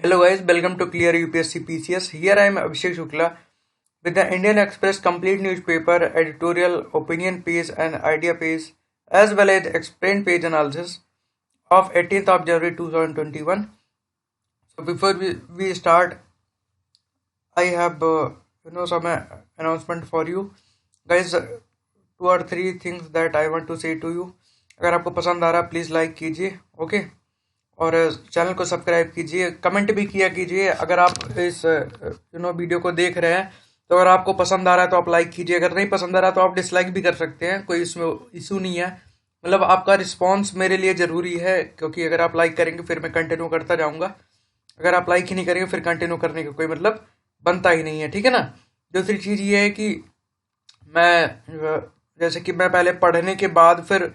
Hello guys, welcome to Clear UPSC PCS. Here I am Abhishek Shukla with the Indian Express complete newspaper editorial opinion page and idea page as well as explained page analysis of 18th of January 2021. So before we start, I have some announcement for you guys. Two or three things that I want to say to you. अगर आपको पसंद आ रहा है please like कीजिए, okay. और channel को subscribe कीजिए, comment भी किया कीजिए। अगर आप इस वीडियो को देख रहे हैं तो अगर आपको पसंद आ रहा है तो आप लाइक कीजिए, अगर नहीं पसंद आ रहा तो आप डिसलाइक भी कर सकते हैं, कोई इसमें इशू नहीं है। मतलब आपका रिस्पॉन्स मेरे लिए ज़रूरी है, क्योंकि अगर आप लाइक करेंगे फिर मैं कंटिन्यू करता जाऊँगा। अगर आप लाइक ही नहीं करेंगे फिर कंटिन्यू करने का कोई मतलब बनता ही नहीं है, ठीक है ना। दूसरी चीज़ ये है कि मैं जैसे कि मैं पहले पढ़ने के बाद फिर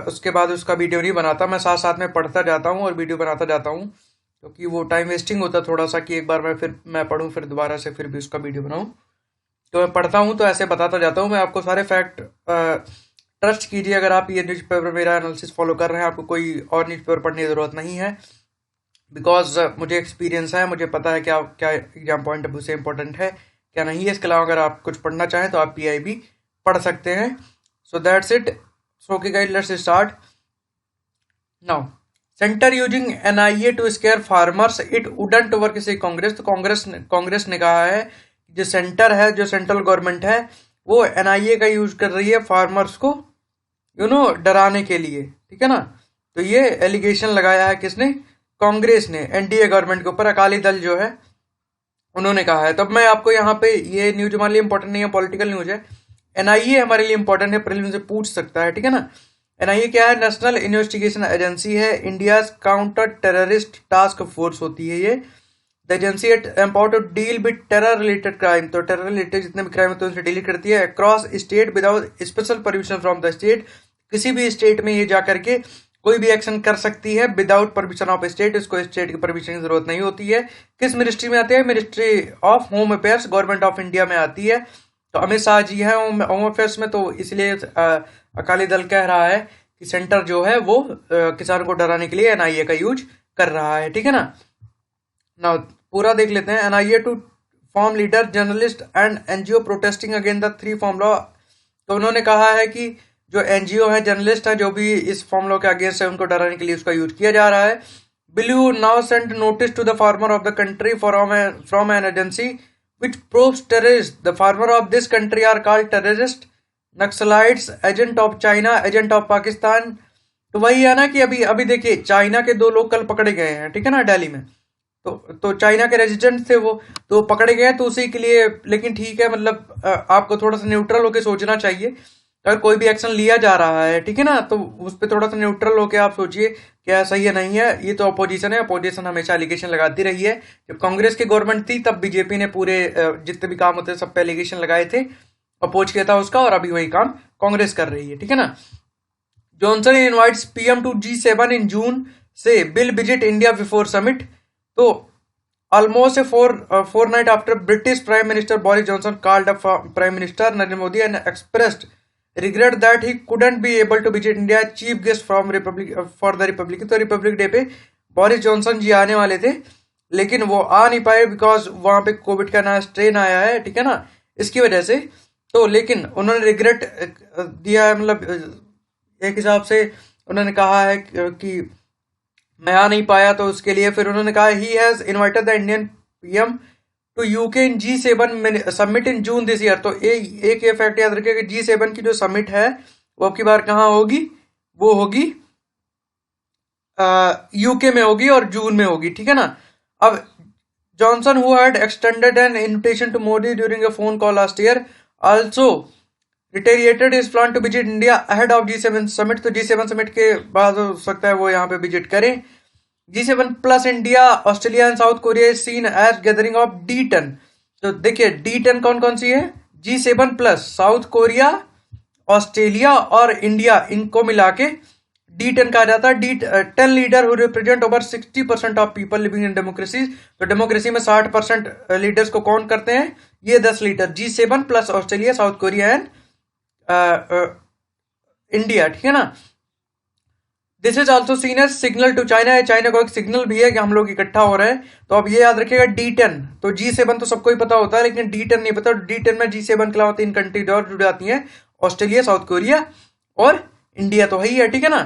उसके बाद उसका वीडियो नहीं बनाता, मैं साथ साथ में पढ़ता जाता हूँ और वीडियो बनाता जाता हूँ, क्योंकि वो टाइम वेस्टिंग होता थोड़ा सा कि एक बार मैं पढ़ूँ फिर दोबारा से फिर भी उसका वीडियो बनाऊँ। तो मैं पढ़ता हूँ तो ऐसे बताता जाता हूँ मैं आपको सारे फैक्ट। ट्रस्ट कीजिए, अगर आप ये न्यूज़पेपर मेरा एनालिसिस फॉलो कर रहे हैं, आपको कोई और न्यूज़पेपर पढ़ने की ज़रूरत नहीं है, बिकॉज मुझे एक्सपीरियंस है, मुझे पता है क्या क्या एग्जाम पॉइंट ऑफ व्यू से इंपॉर्टेंट है क्या नहीं है। इसके अलावा अगर आप कुछ पढ़ना चाहें तो आप PIB पढ़ सकते हैं। So that's it. So okay guys, let's start now. Centre using NIA to scare farmers, it wouldn't work say Congress. तो कांग्रेस ने कहा है जो सेंटर है, जो सेंट्रल गवर्नमेंट है, वो NIA का यूज कर रही है फार्मर्स को डराने के लिए, ठीक है ना। तो ये एलिगेशन लगाया है किसने? कांग्रेस ने NDA गवर्नमेंट के ऊपर। अकाली दल जो है उन्होंने कहा है। तब मैं आपको यहाँ पे, ये न्यूज हमारे लिए इंपॉर्टेंट नहीं है, पॉलिटिकल न्यूज है। NIA हमारे लिए इंपॉर्टेंट है, प्रीलिम्स से पूछ सकता है, ठीक है ना। NIA क्या है? नेशनल इन्वेस्टिगेशन एजेंसी है, India counter terrorist task force होती है ये। The agency empowered to deal with terror related crime, तो टेरर रिलेटेड जितने भी क्राइम होते हैं उनसे डील करती है across state without special permission from the state. किसी भी स्टेट में ये जाकर के कोई भी एक्शन कर सकती है विदाउट परमिशन ऑफ स्टेट, इसको स्टेट की परमिशन की जरूरत नहीं होती है। किस मिनिस्ट्री में आती है? Ministry of home affairs, government of India में आती है। तो अमित शाह जी हैं होम अफेयर्स में, तो इसलिए अकाली दल कह रहा है कि सेंटर जो है वो किसानों को डराने के लिए NIA का यूज कर रहा है, ठीक है ना। ना पूरा देख लेते हैं। NIA to farm leader journalist and NGO protesting against the 3 farm law. तो उन्होंने कहा है कि जो NGO है, जर्नलिस्ट है, जो भी इस फॉर्म लॉ के अगेंस्ट है, उनको डराने के लिए उसका यूज किया जा रहा है। Will you now send notice to the farmer of the country from an agency which proves terrorists? The farmer of this country are called terrorist, Naxalites, agent of China, agent of Pakistan. तो वही है ना कि अभी अभी देखिए, China के 2 लोग कल पकड़े गए हैं, ठीक है ना, दिल्ली में। तो चाइना के रेजिडेंट थे वो, तो पकड़े गए तो उसी के लिए। लेकिन ठीक है, मतलब आपको थोड़ा सा न्यूट्रल होकर सोचना चाहिए। अगर कोई भी एक्शन लिया जा रहा है, ठीक है ना, तो उस पर थोड़ा सा न्यूट्रल होकर आप सोचिए क्या सही है नहीं है। ये तो अपोजिशन है, अपोजिशन हमेशा एलिगेशन लगाती रही है। जब कांग्रेस की गवर्नमेंट थी तब बीजेपी ने पूरे जितने भी काम होते हैं सब पे एलिगेशन लगाए थे, अपोज किया था उसका, और अभी वही काम कांग्रेस कर रही है, ठीक है ना। Johnson invites PM to G7 in June say will visit India before summit. तो almost a fortnight after British Prime Minister Boris Johnson called up Prime Minister Narendra Modi and expressed regret that he couldn't be able to visit India, chief guest from for the Republic। तो Republic day पे Boris Johnson जी आने वाले थे, लेकिन वो आ नहीं पाए because वहां पे कोविड का नया स्ट्रेन आया है, ठीक है ना, इसकी वजह से। तो लेकिन उन्होंने रिग्रेट दिया है, मतलब एक हिसाब से उन्होंने कहा है कि मैं आ नहीं पाया, तो उसके लिए फिर उन्होंने कहा he has invited the Indian PM to UK in G7 summit in June this year. तो एक ये फैक्ट याद रखिए कि G7 की जो समिट है वो अब की बार कहाँ होगी? वो होगी UK में होगी और जून में होगी, ठीक है ना। अब Johnson who had extended an invitation to Modi during a phone call last year also reiterated his plan to visit India ahead of G7 summit. तो G7 समिट के बाद हो सकता है वो यहाँ पे विजिट करें। G7 plus India, Australia and South Korea is seen as gathering of D10। तो देखिए D10 कौन कौन सी है? G7 plus South Korea, Australia और इंडिया, इनको मिला के D10 कहा जाता है। D10 leader who represent over 60% of people living in democracy. तो डेमोक्रेसी में 60% लीडर्स को कौन करते हैं? ये 10 leader, G7 plus Australia, South Korea and India, ठीक है ना। This is also seen as signal to China, China को एक सिग्नल भी है कि हम लोग इकट्ठा हो रहे हैं। तो अब ये याद रखिएगा D10, तो G7 तो सबको ही पता होता है, लेकिन D10 नहीं पता। D10 में G7 के अलावा 3 कंट्रीज और जुड़ जाती हैं, ऑस्ट्रेलिया, साउथ कोरिया और इंडिया तो है ही है, ठीक है ना।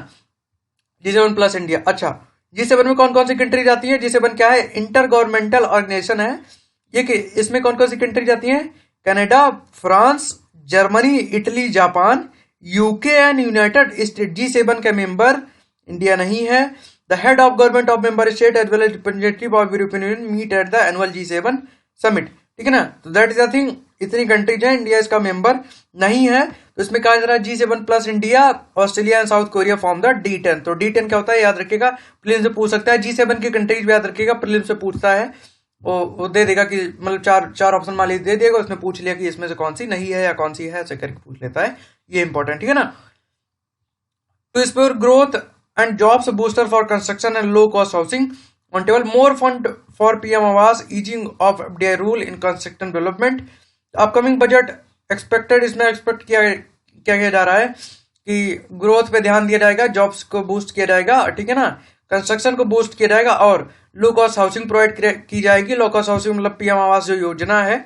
G7 plus India. अच्छा, G7 में कौन कौन सी कंट्रीज आती है? G7 क्या है? इंटर गवर्नमेंटल ऑर्गेनाइजेशन है ये। कि इसमें कौन कौन सी कंट्रीज आती हैं? Canada, France, Germany, Italy, Japan, UK and United State. G7 का मेंबर इंडिया नहीं है। The head of government of member state as well as representative of European Union meet at the annual G7 summit, ठीक है ना। तो that is the thing, इतनी countries है, India इसका मेंबर नहीं है। तो इसमें कहा जा रहा है G7 plus India, Australia and South Korea form the D10। तो D10 क्या होता है याद रखिएगा, प्रीलिम्स से पूछ सकता है। G7 की कंट्रीज भी याद रखिएगा, प्रीलिम्स से पूछता है, वो दे देगा कि मतलब चार ऑप्शन मान लीजिए दे देगा, उसमें पूछ लिया कि इसमें से कौन सी नहीं है या कौन सी है, ऐसे करके पूछ लेता है। ये इंपॉर्टेंट, ठीक है ना। To spur growth and jobs booster for construction and low cost housing on table, more fund for PM Awas, easing of FDI rule in construction development. Upcoming budget expected, इसमें एक्सपेक्ट किया जा रहा है कि growth पे ध्यान दिया जाएगा, जॉब्स को बूस्ट किया जाएगा, ठीक है ना, कंस्ट्रक्शन को बूस्ट किया जाएगा और लो कॉस्ट हाउसिंग प्रोवाइड की जाएगी। लो कॉस्ट हाउसिंग मतलब PM आवास जो योजना है,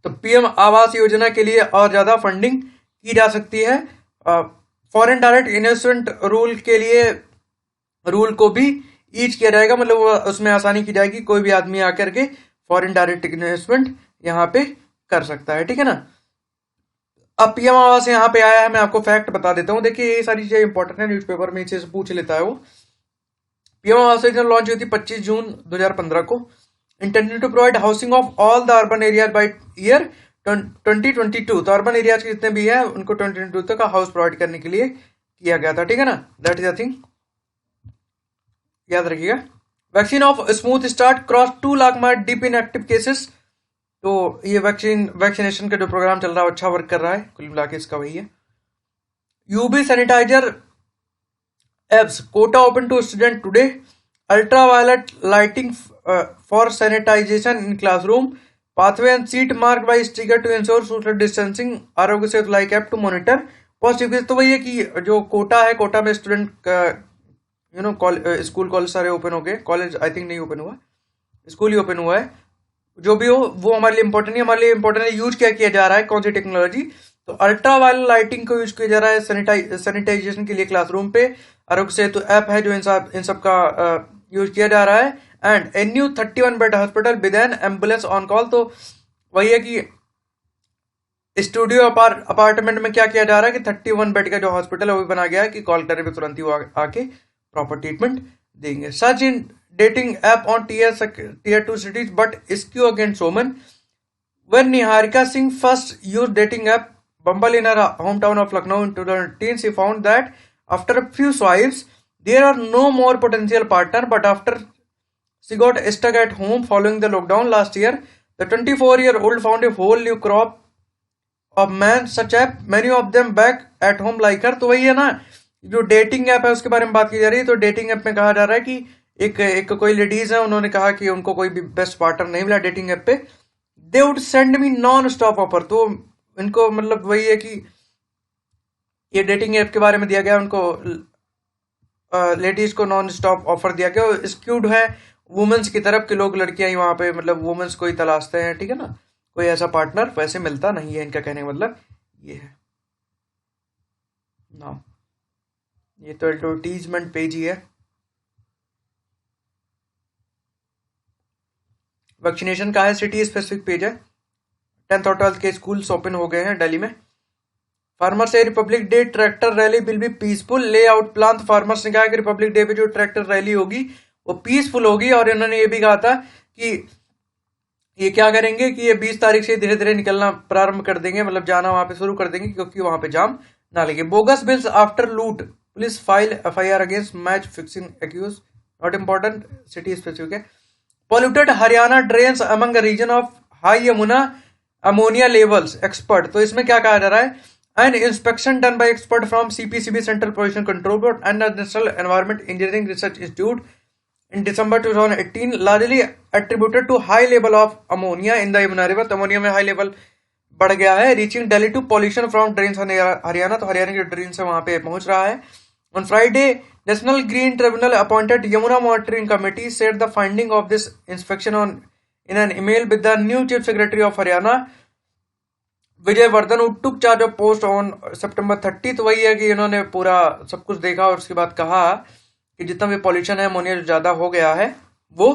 तो PM आवास योजना के लिए और ज्यादा फंडिंग की जा सकती है। फॉरेन डायरेक्ट इन्वेस्टमेंट रूल के लिए रूल को भी ईज किया जाएगा, मतलब उसमें आसानी की जाएगी, कोई भी आदमी आकर के फॉरेन डायरेक्ट इन्वेस्टमेंट यहाँ पे कर सकता है, ठीक है ना। अब PM आवास यहाँ पे आया है, मैं आपको फैक्ट बता देता हूँ। देखिए ये सारी चीजें इंपॉर्टेंट है, न्यूज़पेपर में इसे पूछ लेता है वो। PM आवास योजना लॉन्च हुई थी 25 जून 2015 को। Intended to provide housing of all the urban area by year 2022। तो अर्बन एरियाज के जितने भी है उनको 2022 तक हाउस प्रोवाइड करने के लिए किया गया था, ठीक है ना। दैट इज द थिंग, याद रखिएगा। Vaccine of smooth start cross 2 lakh mark deep in active cases. तो ये वैक्सीनेशन का जो प्रोग्राम चल रहा है अच्छा वर्क कर रहा है, कुल मिला के इसका वही है। UV sanitiser apps Kota open to student today. Ultra violet lighting for sanitisation in classroom. Pathway and seat marked by sticker to ensure social distancing. Aarogya Setu like app to monitor positive case. तो वही है कि जो कोटा है, कोटा में स्टूडेंट का school college सारे open हो गए। कॉलेज आई थिंक नहीं ओपन हुआ, स्कूल ही ओपन हुआ है। जो भी हो वो हमारे लिए इंपॉर्टेंट नहीं, हमारे लिए इंपॉर्टेंट है यूज क्या किया जा रहा है, कौन सी टेक्नोलॉजी। तो अल्ट्रा वायलेट लाइटिंग को यूज किया जा रहा है सैनिटाइजेशन के लिए क्लासरूम पे। आरोग्य सेतु ऐप है जो इन सब का यूज किया जा रहा है। And a new 31 bed hospital with N ambulance on call. तो वही है कि स्टूडियो अपार्टमेंट में क्या किया जा रहा है कि 31 बेड का जो हॉस्पिटल है वो भी बना गया है कि कॉल करने पे तुरंत ही वो आके प्रॉपर ट्रीटमेंट देंगे। सच in dating app on tier 2 cities but skew against women. When Niharika Singh first used dating app Bumble in her hometown of Lucknow in 2018, she found that after a few swipes there are no more potential partner, but after she got stuck at home following the lockdown last year, the 24-year-old found a whole new crop of men such app, many of them back at home like her. तो वही है ना, जो dating app है उसके बारे में बात की जा रही है। तो डेटिंग ऐप में कहा जा रहा है कि एक कोई लेडीज है, उन्होंने कहा कि उनको कोई भी बेस्ट पार्टनर नहीं मिला डेटिंग ऐप पे। They would send me non stop offer. तो इनको मतलब वही है कि ये डेटिंग ऐप के बारे में दिया गया उनको, लेडीज को नॉन स्टॉप ऑफर दिया गया। स्क्यूड है वुमेन्स की तरफ के लोग, लड़कियां ही वहां पे मतलब वुमेन्स को ही तलाशते हैं, ठीक है ना। कोई ऐसा पार्टनर वैसे मिलता नहीं है, इनका कहने का मतलब ये है ना। ये तो एडवर्टीजमेंट पेज ही है। वैक्सीनेशन का है, सिटी स्पेसिफिक पेज है। 10th और 12th के स्कूल्स ओपन हो गए हैं दिल्ली में। फार्मर्स से Republic day tractor rally will be peaceful, ले आउट प्लान। फार्मर्स ने कहा कि रिपब्लिक डे पे जो ट्रैक्टर रैली होगी वो पीसफुल होगी। और इन्होंने ये भी कहा था कि ये क्या करेंगे कि ये 20 तारीख से धीरे धीरे निकलना प्रारंभ कर देंगे, मतलब जाना वहां पे शुरू कर देंगे, क्योंकि वहां पे जाम ना लगे। Bogus bills after loot, police file FIR against match fixing accused. Not important, city specific है। Polluted Haryana drains among reason of high Yamuna ammonia levels, expert. तो इसमें क्या कहा जा रहा है, an inspection done by expert from CPCB central pollution control board and national environment engineering research institute in December 2018 largely attributed to high level of ammonia in the Yamuna river। तो ammonia में high level बढ़ गया है। Reaching Delhi to pollution from drains Haryana. तो हरियाणा के drain से वहां पे पहुंच रहा है। On Friday, National Green Tribunal appointed Yamuna Monitoring Committee said the finding of this inspection in an email with the new Chief Secretary of Haryana, Vijay Vardhan, who took charge of post on September 30. तो वही है कि इन्होंने पूरा सब कुछ देखा और उसके बाद कहा कि जितना भी पॉल्यूशन है, अमोनिया जो ज्यादा हो गया है, वो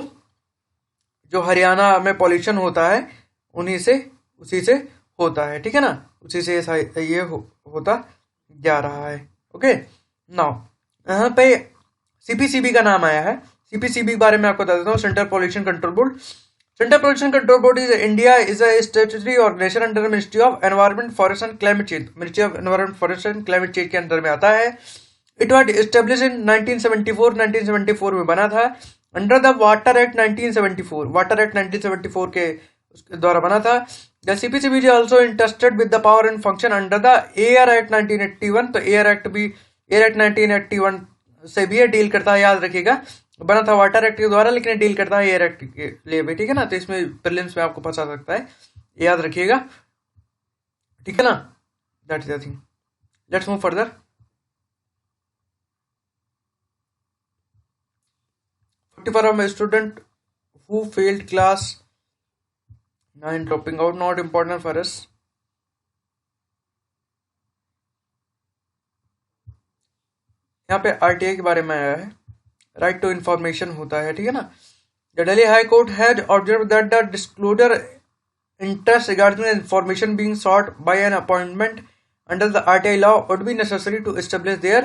जो हरियाणा में पॉल्यूशन होता है उसी से होता है, ठीक है ना, उसी से ये होता जा रहा है। ओके, नाउ यहाँ पे सीपीसीबी का नाम आया है। सीपीसीबी के बारे में आपको बता देता हूँ, central pollution control board. Central pollution control board is India is a statutory organisation under ministry of environment, forest and climate change. Ministry of environment, forest and climate change के अंदर में आता है। इट वाज एस्टेब्लिश इन 1974 में बना था under the water act 1974। Water act 1974 के द्वारा बना था। The CPCB is also interested with the power and function under the air act 1981। तो एयर एक्ट 1981 से भी डील करता है, याद रखिएगा। बना था वाटर एक्ट के द्वारा, लेकिन डील करता है एयर एक्ट के लिए भी, ठीक है ना। तो इसमें प्रीलिम्स में आपको फंसा सकता है, याद रखिएगा, ठीक है ना। That is the thing. Let's move further. For a student who failed class 9 dropping out, not important for us. यहाँ पे आरटीआई के बारे में आया है, राइट टू इंफॉर्मेशन होता है, ठीक है ना। The Delhi high court has observed that the disclosure interest regarding the information being sought by an appointment under the RTI law would be necessary to establish their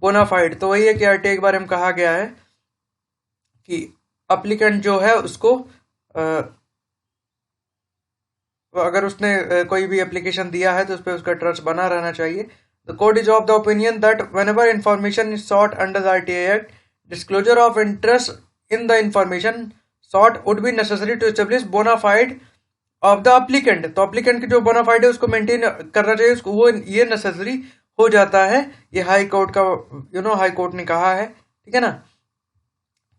bona fide। तो वही है कि RTI के बारे में कहा गया है कि एप्लीकेंट जो है उसको अगर उसने कोई भी एप्लीकेशन दिया है तो उस पर उसका ट्रस्ट बना रहना चाहिए। The court is of the opinion that whenever information is sought under the RTI act, disclosure of interest in the information sought would be necessary to establish bona fide of the applicant. तो applicant की जो बोना FIDE है उसको maintain करना चाहिए, उसको वो ये नेसेसरी हो जाता है। ये हाई कोर्ट का हाई कोर्ट ने कहा है, ठीक है ना।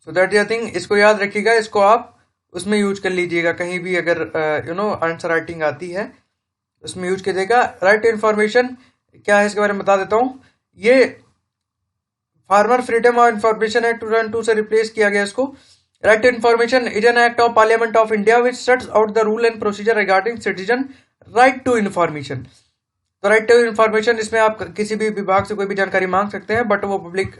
सो दैट इज थिंग, इसको याद रखिएगा, इसको आप उसमें यूज कर लीजिएगा कहीं भी अगर आंसर राइटिंग आती है उसमें यूज कीजिएगा। राइट टू इन्फॉर्मेशन क्या है इसके बारे में बता देता हूँ। ये former freedom of information act 2002 से रिप्लेस किया गया इसको। Right to information is an act of parliament of India which sets out the rule and procedure regarding citizen right to information. तो राइट टू इन्फॉर्मेशन, इसमें आप किसी भी विभाग से कोई भी जानकारी मांग सकते हैं, बट वो पब्लिक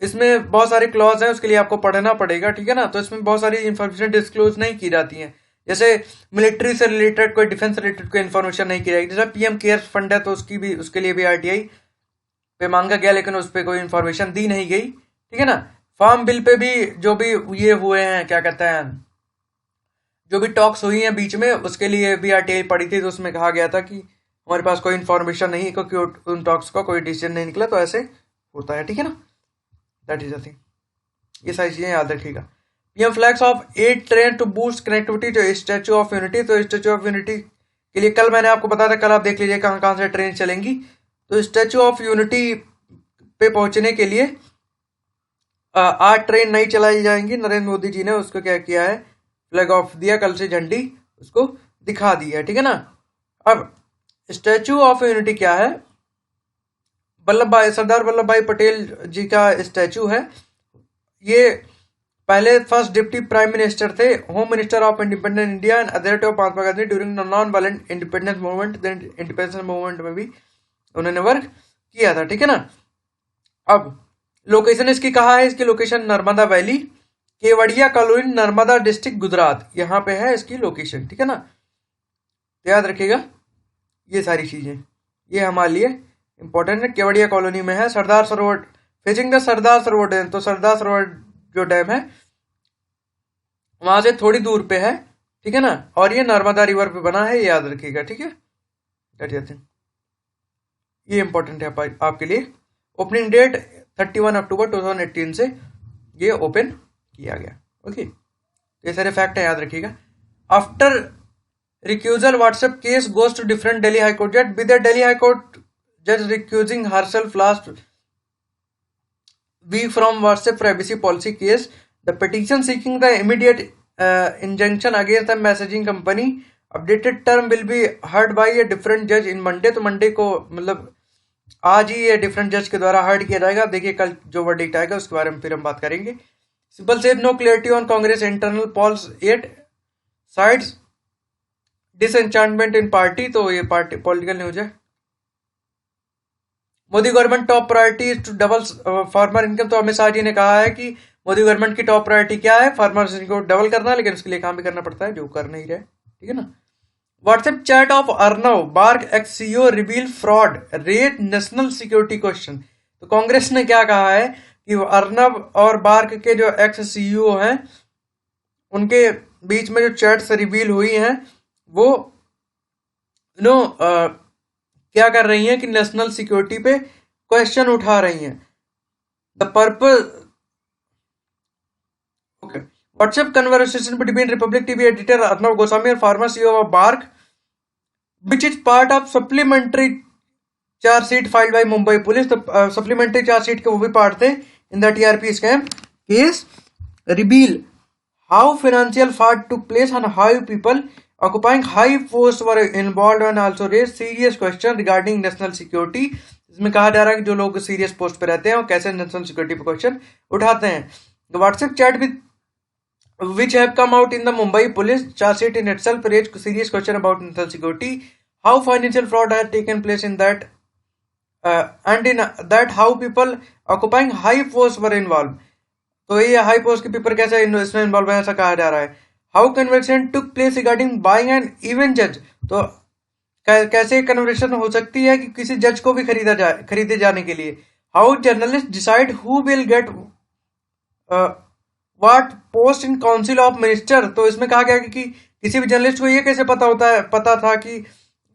इसमें बहुत सारे क्लॉज हैं, उसके लिए आपको पढ़ना पड़ेगा, ठीक है ना। तो इसमें बहुत सारी इन्फॉर्मेशन डिस्क्लोज नहीं की जाती है, जैसे मिलिट्री से रिलेटेड कोई डिफेंस रिलेटेड कोई इन्फॉर्मेशन नहीं की जाएगी। जैसे पीएम केयर्स फंड है तो उसके लिए भी आरटीआई पे मांगा गया, लेकिन उस पर कोई इन्फॉर्मेशन दी नहीं गई, ठीक है ना। फार्म बिल पे भी जो भी ये हुए हैं, क्या कहते हैं, जो भी टॉक्स हुई हैं बीच में, उसके लिए भी आरटीआई पड़ी थी। तो उसमें कहा गया था कि हमारे पास कोई इन्फॉर्मेशन नहीं है क्योंकि उन टॉक्स का कोई डिसीजन नहीं निकला, तो ऐसे होता है, ठीक है ना। दैट इज द थिंग, ये सारी चीजें याद रखिएगा। PM flags off 8 train to boost connectivity to statue of unity. तो स्टैच्यू ऑफ यूनिटी के लिए कल मैंने आपको बताया था, कल आप देख लीजिए कहाँ कहाँ से ट्रेन चलेंगी। तो स्टैच्यू ऑफ यूनिटी पे पहुंचने के लिए 8 ट्रेन नई चलाई जाएंगी। नरेंद्र मोदी जी ने उसको क्या किया है, फ्लैग ऑफ दिया, कल से झंडी उसको दिखा दी है, ठीक है ना। अब स्टैच्यू ऑफ यूनिटी क्या है, सरदार वल्लभ भाई पटेल जी का स्टैचू है। ये पहले फर्स्ट डिप्टी प्राइम मिनिस्टर थे, home minister of independent India and authority of Mahatma Gandhi during the non violent independence movement. Independence movement में भी उन्होंने वर्क किया था, ठीक है ना। अब लोकेशन इसकी कहाँ है, इसकी location Narmada valley, Kevadia colony, Narmada district, Gujarat, यहाँ पे है इसकी लोकेशन, ठीक है ना। तो याद रखिएगा ये सारी चीजें, ये हमारे लिए इंपॉर्टेंट है। केवड़िया कॉलोनी में है। Sardar Sarovar, facing the Sardar Sarovar dam. तो सरदार सरोवर जो डैम है वहां से थोड़ी दूर पे है, ठीक है ना। और ये नर्मदा रिवर पे बना है, ये याद रखिएगा, ठीक है। ये इंपॉर्टेंट है आपके लिए। ओपनिंग डेट 31 अक्टूबर 2018 से ये ओपन किया गया, ओके। ये सारे फैक्ट है, याद रखिएगा। After recusal WhatsApp case goes to different Delhi high court जज with the Delhi high court judge recusing herself last week from WhatsApp privacy policy case. The petition seeking the immediate injunction against the messaging company updated term will be heard by a different judge in Monday. तो Monday को मतलब आज ही ये different जज के द्वारा heard किया जाएगा। देखिए कल जो वर्डिक्ट आएगा उसके बारे में फिर हम बात करेंगे। Simple says no clarity on Congress internal polls yet, sides disenchantment in party. तो ये पार्टी पॉलिटिकल न्यूज है। Modi government top priority to double farmer income. तो अमित शाह जी ने कहा है कि मोदी गवर्नमेंट की टॉप प्रायोरिटी क्या है, फार्मर्स इनको डबल करना है, लेकिन उसके लिए काम भी करना पड़ता है जो कर नहीं रहे, ठीक है ना। WhatsApp chat of Arnav BARC ex CEO reveal fraud rate national security question. तो कांग्रेस ने क्या कहा है कि अर्नव और बार्क के जो एक्स सीईओ हैं उनके बीच में जो चैट्स रिवील हुई हैं वो नो क्या कर रही हैं कि नेशनल सिक्योरिटी पे क्वेश्चन उठा रही हैं। The purpose okay WhatsApp conversation between Republic TV editor Arnab Goswami और former CEO of BARC which is part of supplementary chargesheet filed by Mumbai police. तो सप्लीमेंट्री चार्जशीट के वो भी पार्ट थे in the TRP scam case reveal how financial fraud took place and how people occupying high posts were involved and also raised serious question regarding national security। इसमें कहा जा रहा है कि जो लोग सीरियस पोस्ट पे रहते हैं वो कैसे नेशनल सिक्योरिटी पे क्वेश्चन उठाते हैं। WhatsApp chat with which have come out in the Mumbai police charge sheet in itself raised serious question about national security, how financial fraud has taken place in that and in that how people occupying high posts were involved। तो ये high post के paper कैसे इसमें involve है ऐसा कहा जा रहा है। How conversation took place regarding buying an event जज। तो कैसे कन्वर्सेशन हो सकती है कि किसी जज को भी खरीदे जाने के लिए। How journalist decide who will get what post in council of minister. तो इसमें कहा गया कि किसी भी जर्नलिस्ट को ये कैसे पता था कि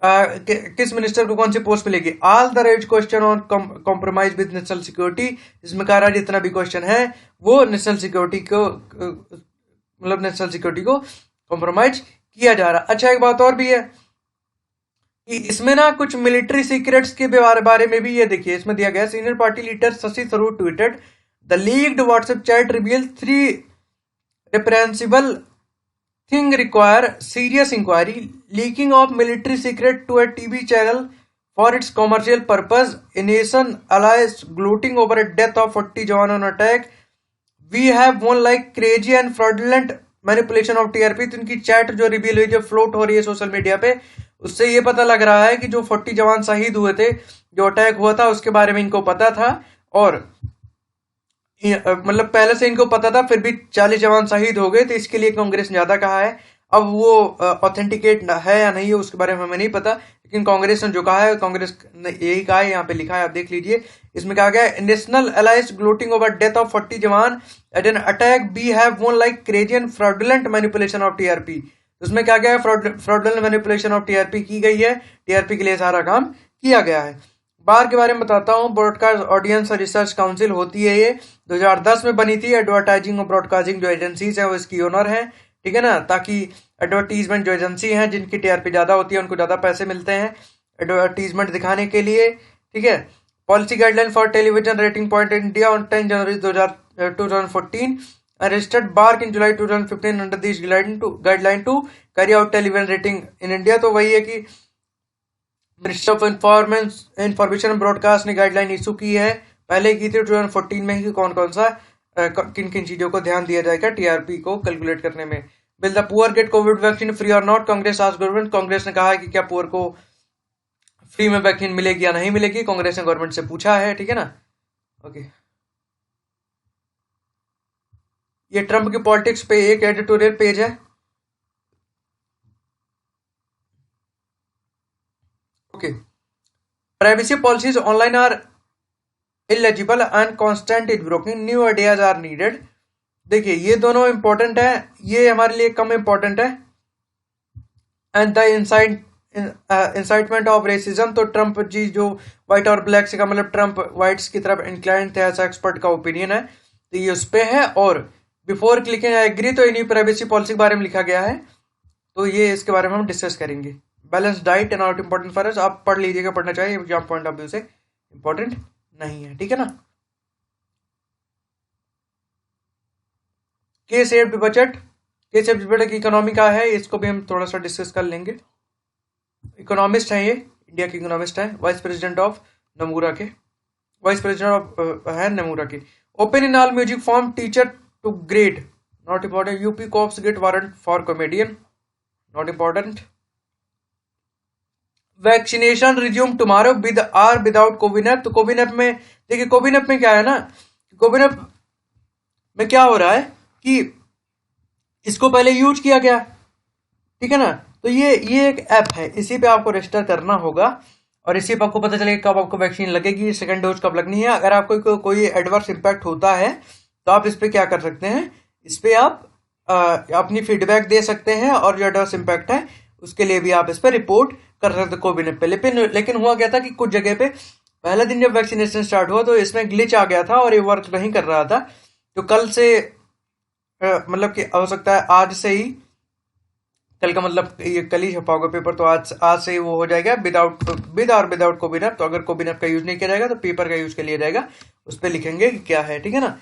किस मिनिस्टर को कौन सी पोस्ट मिलेगी। All the raise question on compromise with national security. इसमें कहा रहा जितना भी क्वेश्चन है वो नेशनल सिक्योरिटी को मतलब नेशनल सिक्योरिटी को कॉम्प्रोमाइज किया जा रहा। अच्छा एक बात और भी है कि इसमें ना कुछ मिलिट्री सीक्रेट्स के बारे में भी ये देखिए इसमें दिया गया। Senior party leader Shashi Tharoor tweeted the leaked WhatsApp chat reveal 3 reprehensible thing require serious inquiry, leaking of military secret to a TV channel for its commercial purpose, a nation allies gloating over a death of 40 Jawan on attack, we have won like crazy and fraudulent manipulation of TRP. तो इनकी chat जो reveal हुई जो float हो रही है social media पे उससे ये पता लग रहा है कि जो 40 जवान शहीद हुए थे जो अटैक हुआ था उसके बारे में इनको पता था और मतलब पहले से इनको पता था फिर भी 40 जवान शहीद हो गए। तो इसके लिए कांग्रेस ने ज्यादा कहा है। अब वो ऑथेंटिकेट है या नहीं है उसके बारे में हमें नहीं पता, लेकिन कांग्रेस ने जो कहा है कांग्रेस ने यही कहा है, यहाँ पे लिखा है आप देख लीजिए। इसमें कहा गया है national alliance gloating over death of 40 jawan at an attack we have won like crazy and fraudulent manipulation of TRP. उसमें क्या गया है फ्रॉडुलेंट मैनिपुलेशन ऑफ टीआरपी की गई है, टीआरपी के लिए सारा काम किया गया है। बार के बारे में बताता हूँ। ब्रॉडकास्ट ऑडियंस रिसर्च काउंसिल होती है ये 2010 में बनी थी। एडवर्टाइजिंग और ब्रॉडकास्टिंग जो एजेंसीज है वो इसकी ओनर है, ठीक है ना, ताकि एडवर्टीजमेंट जो एजेंसी हैं जिनकी टीआरपी ज्यादा होती है उनको ज्यादा पैसे मिलते हैं एडवर्टीजमेंट दिखाने के लिए, ठीक है। Policy guideline for television rating point in India on 10 January 2014 registered BARC in July 2015 under this guideline to carry out television rating in India. तो वही है कि मिनिस्ट्री ऑफ इंफॉर्मेशन ब्रॉडकास्ट ने गाइडलाइन इशू की है, पहले की थी 2014 में कि कौन कौन सा किन किन चीजों को ध्यान दिया जाएगा टीआरपी को कैलकुलेट करने में। Will the poor get Covid vaccine free और नॉट, कांग्रेस आज गवर्नमेंट। कांग्रेस ने कहा है कि क्या पुअर को फ्री में वैक्सीन मिलेगी या नहीं मिलेगी, कांग्रेस ने गवर्नमेंट से पूछा है, ठीक है ना। ओके ये ट्रंप की पॉलिटिक्स पे एक एडिटोरियल पेज है। Okay privacy policies online are illegible and constant is broking, new ideas are needed. देखिए ये दोनों इंपॉर्टेंट है, ये हमारे लिए कम इंपॉर्टेंट है। And the incitement of racism, तो ट्रंप जी जो व्हाइट और ब्लैक से का मतलब ट्रंप व्हाइट्स की तरफ इंक्लाइंड थे ऐसा एक्सपर्ट का ओपिनियन है, तो ये उस पे है। और बिफोर क्लिकिंग आई एग्री, तो इन्हीं प्राइवेसी पॉलिसी के बारे में लिखा गया है, तो ये इसके बारे में हम डिस्कस करेंगे। Balance diet and not important for us, आप पढ़ लीजिएगा, पढ़ना चाहिए, एग्जाम पॉइंट ऑफ व्यू से इंपॉर्टेंट नहीं है, ठीक है ना। के सेव्ड बजट, के सेव्ड बजट इकोनॉमी का है, इसको भी हम थोड़ा सा डिस्कस कर लेंगे। इकोनॉमिस्ट है ये, इंडिया के इकोनॉमिस्ट है, वाइस प्रेसिडेंट ऑफ नमूरा के, वाइस प्रेसिडेंट ऑफ है नमूरा के। Open in all music form teacher to grade, not important. UP cops get warrant for comedian, not important. Vaccination resume tomorrow with or without CoWIN. तो कोविन में देखिए, कोविन में क्या है ना, कोविन में क्या हो रहा है कि इसको पहले यूज किया गया, ठीक है ना। तो ये एक ऐप है, इसी पे आपको रजिस्टर करना होगा और इसी पे आपको पता चलेगा कब आपको वैक्सीन लगेगी, सेकंड डोज कब लगनी है। अगर आपको कोई एडवर्स इम्पैक्ट होता है तो आप इस पे क्या कर सकते हैं, इस पे आप अपनी फीडबैक दे सकते हैं और जो एडवर्स इम्पैक्ट है उसके लिए भी आप इस पे रिपोर्ट कर सकते हैं कोविन पे। लेकिन हुआ क्या था कि कुछ जगह पे पहला दिन जब वैक्सीनेशन स्टार्ट हुआ तो इसमें ग्लिच आ गया था और ये वर्क नहीं कर रहा था। तो कल से मतलब कि हो सकता है आज से ही, कल का मतलब ये कल ही छपा होगा पेपर, तो आज से ही वो हो जाएगा विद और विदाउट कोविन ऐप। तो अगर कोविन ऐप का यूज नहीं किया जाएगा तो पेपर का यूज के लिए जाएगा, उस पर लिखेंगे कि क्या है, ठीक है ना।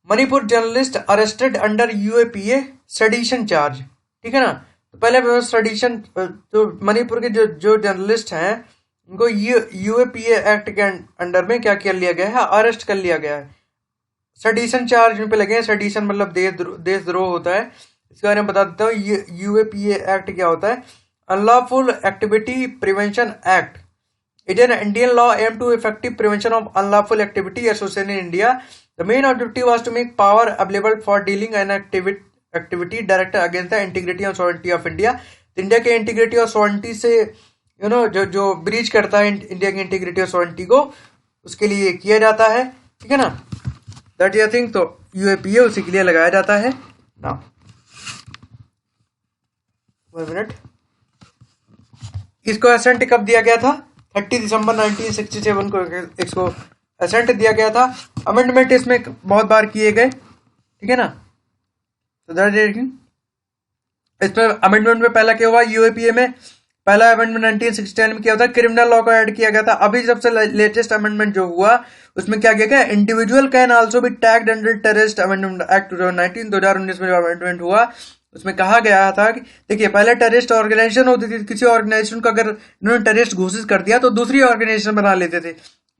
Manipur journalist arrested under UAPA sedition charge, ठीक है ना। तो पहले सेडिशन, तो मणिपुर के जो जर्नलिस्ट हैं उनको यूएपीए एक्ट के अंडर में क्या कर लिया गया है, अरेस्ट कर लिया गया है। सेडिशन चार्ज पे लगे हैं। सेडिशन मतलब देशद्रोह होता है। इसके बारे में बता देता हूँ, यूएपीए एक्ट क्या होता है। Unlawful activity prevention act, it is an Indian law aim to effective prevention of unlawful activity associated in India. The main objective was to make power available for dealing an activity direct against the integrity और sovereignty of India. India के integrity और sovereignty से जो breach करता है India की integrity और sovereignty को, उसके लिए किया जाता है, ठीक है ना। दैट आई थिंक तो यूएपीए उसी के लिए लगाया जाता है ना। 1 मिनट। इसको एसेंट कब दिया गया था, 30 दिसंबर 1967 को इसको एसेंट दिया गया था। अमेंडमेंट इसमें बहुत बार किए गए, ठीक है ना। तो इसमें अमेंडमेंट में पहला क्या हुआ, यूएपीए में पहला अमेंडमेंट 1969 में किया था, क्रिमिनल लॉ को ऐड किया गया था। अभी सबसे लेटेस्ट अमेंडमेंट जो हुआ उसमें क्या किया गया, individual can also be tagged under terrorist amendment act 2019 में जो अमेंडमेंट हुआ उसमें कहा गया था कि देखिए, पहले टेररिस्ट ऑर्गेनाइजेशन होती थी, किसी ऑर्गेनाइजेशन को अगर इन्होंने टेररिस्ट घोषित कर दिया तो दूसरी ऑर्गेनाइजेशन बना लेते थे।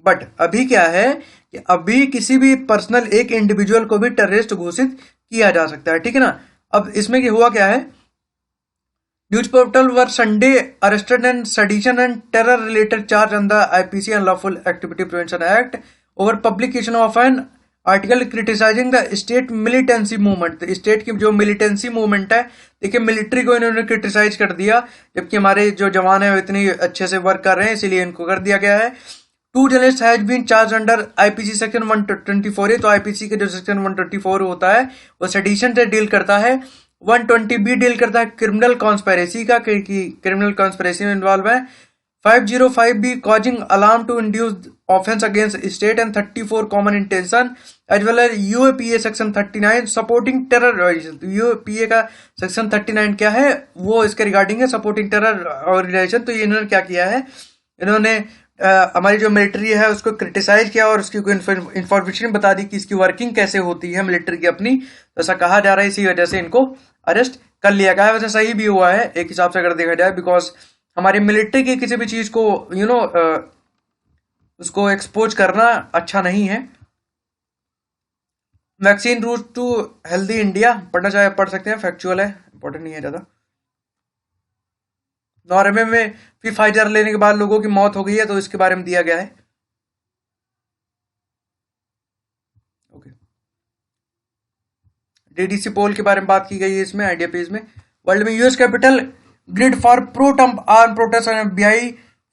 बट अभी क्या है कि अभी किसी भी पर्सनल एक इंडिविजुअल को भी टेररिस्ट घोषित किया जा सकता है, ठीक है ना। अब इसमें हुआ क्या है, news portal were Sunday arrested and sedition and terror related charge on the IPC unlawful activity prevention act over publication of an article criticising the state militancy movement. State की जो मिलिटेंसी मूवमेंट है, देखिए military को इन्होंने criticise कर दिया, जबकि हमारे जो जवान है वो इतनी अच्छे से वर्क कर रहे हैं, इसीलिए इनको कर दिया गया है। 2 journalist has been charge under IPC section 124 है। तो आईपीसी के जो सेक्शन 124 होता है वो सेडिशन से डील करता है। 120 बी डील करता है क्रिमिनल कॉन्स्पिरेसी का, क्रिमिनल कॉन्स्पिरेसी में इन्वॉल्व है। 505 B causing alarm to induce offence against state and 34 common intention as well as UAPA section 39 supporting terror organisation. UAPA का सेक्शन 39 क्या है, वो इसके रिगार्डिंग है, सपोर्टिंग टेरर ऑर्गेनाइजेशन। तो ये इन्होंने क्या किया है, इन्होंने हमारी जो मिलिट्री है उसको क्रिटिसाइज किया और उसकी इंफॉर्मेशन बता दी कि इसकी वर्किंग कैसे होती है मिलिट्री की अपनी। तो ऐसा कहा जा रहा है, इसी वजह से इनको अरेस्ट कर लिया गया है। वैसे सही भी हुआ है एक हिसाब से अगर देखा जाए, बिकॉज हमारी मिलिट्री की किसी भी चीज को उसको एक्सपोज करना अच्छा नहीं है। Vaccine route to healthy India पढ़ना चाहे पढ़ सकते हैं, फैक्चुअल है, इंपॉर्टेंट नहीं है ज्यादा। नॉर्वे में फिर फाइजर लेने के बाद लोगों की मौत हो गई है, तो इसके बारे में दिया गया है। ओके, डीडीसी पोल के बारे में बात की गई है इसमें, आइडिया पेज में। वर्ल्ड में US Capitol grid for pro Trump arm protest and FBI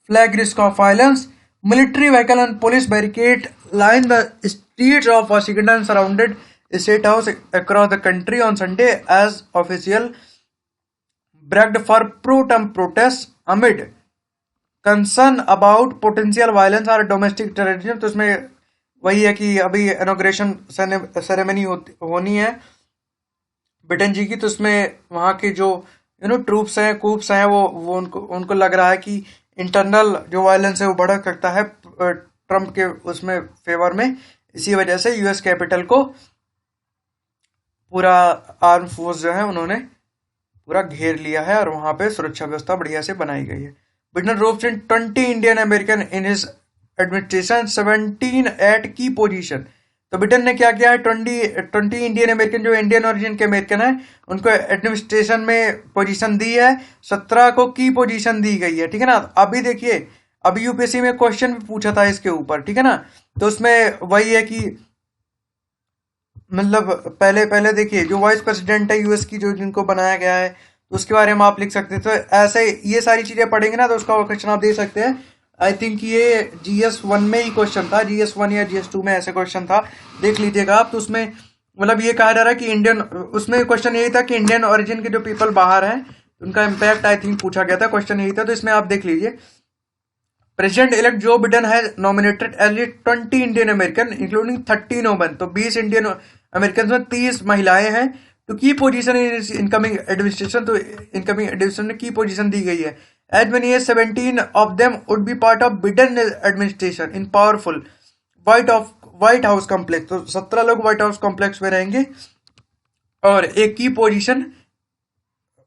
flag risk of violence, military vehicle and police barricade line the streets of Washington surrounded state house across the country on Sunday as official bragged for pro-Trump protests amid concern about potential violence or domestic terrorism। तो इसमें वही है कि अभी inauguration ceremony होनी है Britain जी की, तो इसमें वहाँ के जो ट्रूप्स हैं, कूप्स हैं, वो उनको लग रहा है कि इंटरनल जो वायलेंस है वो बढ़ सकता है ट्रम्प के उसमें फेवर में। इसी वजह से यूएस कैपिटल को पूरा आर्म फोर्स जो है उन्होंने पूरा घेर लिया है और वहां पे सुरक्षा व्यवस्था बढ़िया से बनाई गई है। Biden ropes in 20 Indian American in his administration 17 at key position. तो ब्रिटेन ने क्या किया है, 20 इंडियन अमेरिकन, जो इंडियन ओरिजिन के अमेरिकन है, उनको एडमिनिस्ट्रेशन में पोजीशन दी है, 17 को की पोजीशन दी गई है, ठीक है ना। अभी देखिए, अभी यूपीएससी में क्वेश्चन भी पूछा था इसके ऊपर, ठीक है ना। तो उसमें वही है कि मतलब पहले पहले देखिए, जो वाइस प्रेसिडेंट है यूएस की, जो जिनको बनाया गया है, तो उसके बारे में आप लिख सकते हैं। तो ऐसे ये सारी चीजें पढ़ेंगे ना, तो उसका क्वेश्चन आप दे सकते हैं। आई थिंक ये GS1 में ही क्वेश्चन था, GS1 या GS2 में ऐसे क्वेश्चन था, देख लीजिएगा आप। तो उसमें मतलब ये कहा जा रहा है कि इंडियन, उसमें क्वेश्चन यही था कि इंडियन ओरिजिन के जो पीपल बाहर हैं उनका इम्पैक्ट आई थिंक पूछा गया था, क्वेश्चन यही था। तो इसमें आप देख लीजिए, प्रेसिडेंट इलेक्ट जो बिडेन है nominated at least 20 Indian American including 13 women. तो 20 इंडियन अमेरिकन में 30 महिलाएं हैं। तो key position in incoming administration, तो इनकमिंग एडमिनिस्ट्रेशन में की पोजीशन दी गई है। As many as 17 of them would be part of Biden administration in powerful White House complex. तो 17 लोग व्हाइट हाउस कॉम्प्लेक्स में रहेंगे और एक की पोजीशन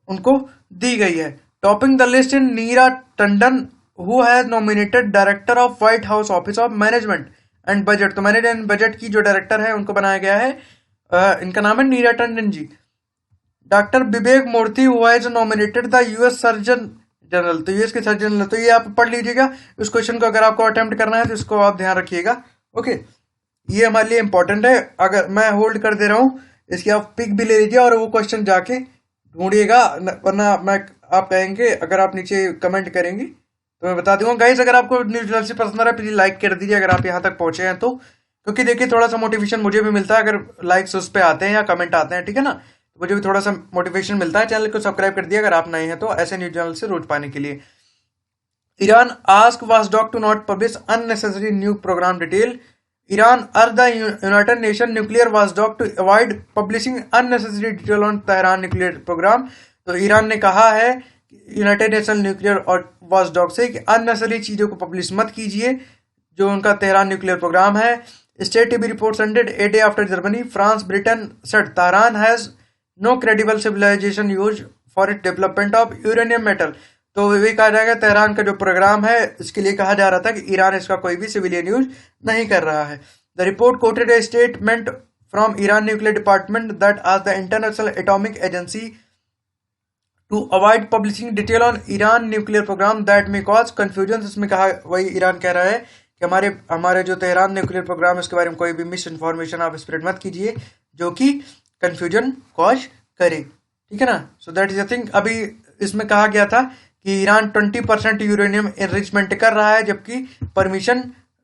उनको दी गई है। Topping the list in Neera Tandon who has nominated director of White House office of management and budget. तो मैनेजमेंट एंड बजट की जो डायरेक्टर है उनको बनाया गया है, इनका नाम है Neera Tandon ji. Doctor Vivek Murthy who has nominated the US surgeon general. तो यूएस के सर्जन जनरल, तो ये आप पढ़ लीजिएगा इस क्वेश्चन को, अगर आपको अटेम्प्ट करना है तो इसको आप ध्यान रखिएगा। ओके, ये हमारे लिए इंपॉर्टेंट है। अगर मैं होल्ड कर दे रहा हूँ, इसकी आप पिक भी ले लीजिए और वो क्वेश्चन जाके ढूंढिएगा, वरना मैं आप कहेंगे, अगर आप नीचे कमेंट करेंगे तो मैं बता दूंगा। गाइस, अगर आपको न्यूज़ जर्नल पसंद आ रहा है प्लीज लाइक कर दीजिए अगर आप यहाँ तक पहुंचे हैं तो, क्योंकि देखिए थोड़ा सा मोटिवेशन मुझे भी मिलता है अगर लाइक्स उस पर आते हैं या कमेंट आते हैं, ठीक है ना। तो मुझे भी थोड़ा सा मोटिवेशन मिलता है। चैनल को सब्सक्राइब कर दिया अगर आप नए हैं तो, ऐसे न्यूज़ चैनल से रोज पाने के लिए। Iran ask watchdog to not publish unnecessary new program detail. Iran urged the United Nations nuclear watchdog to avoid publishing unnecessary detail on Tehran nuclear program। तो ईरान ने कहा है यूनाइटेड नेशन न्यूक्लियर और watchdog से कि unnecessary चीजों को publish मत कीजिए जो उनका तेहरान न्यूक्लियर प्रोग्राम है। State TV report sended a day after Germany France Britain said Tehran has no credible civilization use for it development of uranium metal. तो भी कहा जाएगा तेहरान का जो प्रोग्राम है इसके लिए कहा जा रहा था कि ईरान इसका कोई भी सिविलियन यूज नहीं कर रहा है। The report quoted a statement from Iran nuclear department that आज the international atomic agency to avoid publishing detail on Iran nuclear programme that may cause confusion. इसमें कहा, वही ईरान कह रहा है कि हमारे जो तेहरान न्यूक्लियर प्रोग्राम है उसके बारे में कोई भी मिस इन्फॉर्मेशन आप स्प्रेड मत कीजिए जो कि कंफ्यूजन कॉज करे, ठीक है ना। So that is the thing. अभी इसमें कहा गया था कि ईरान 20% यूरेनियम एनरिचमेंट कर रहा है जबकि परमिशन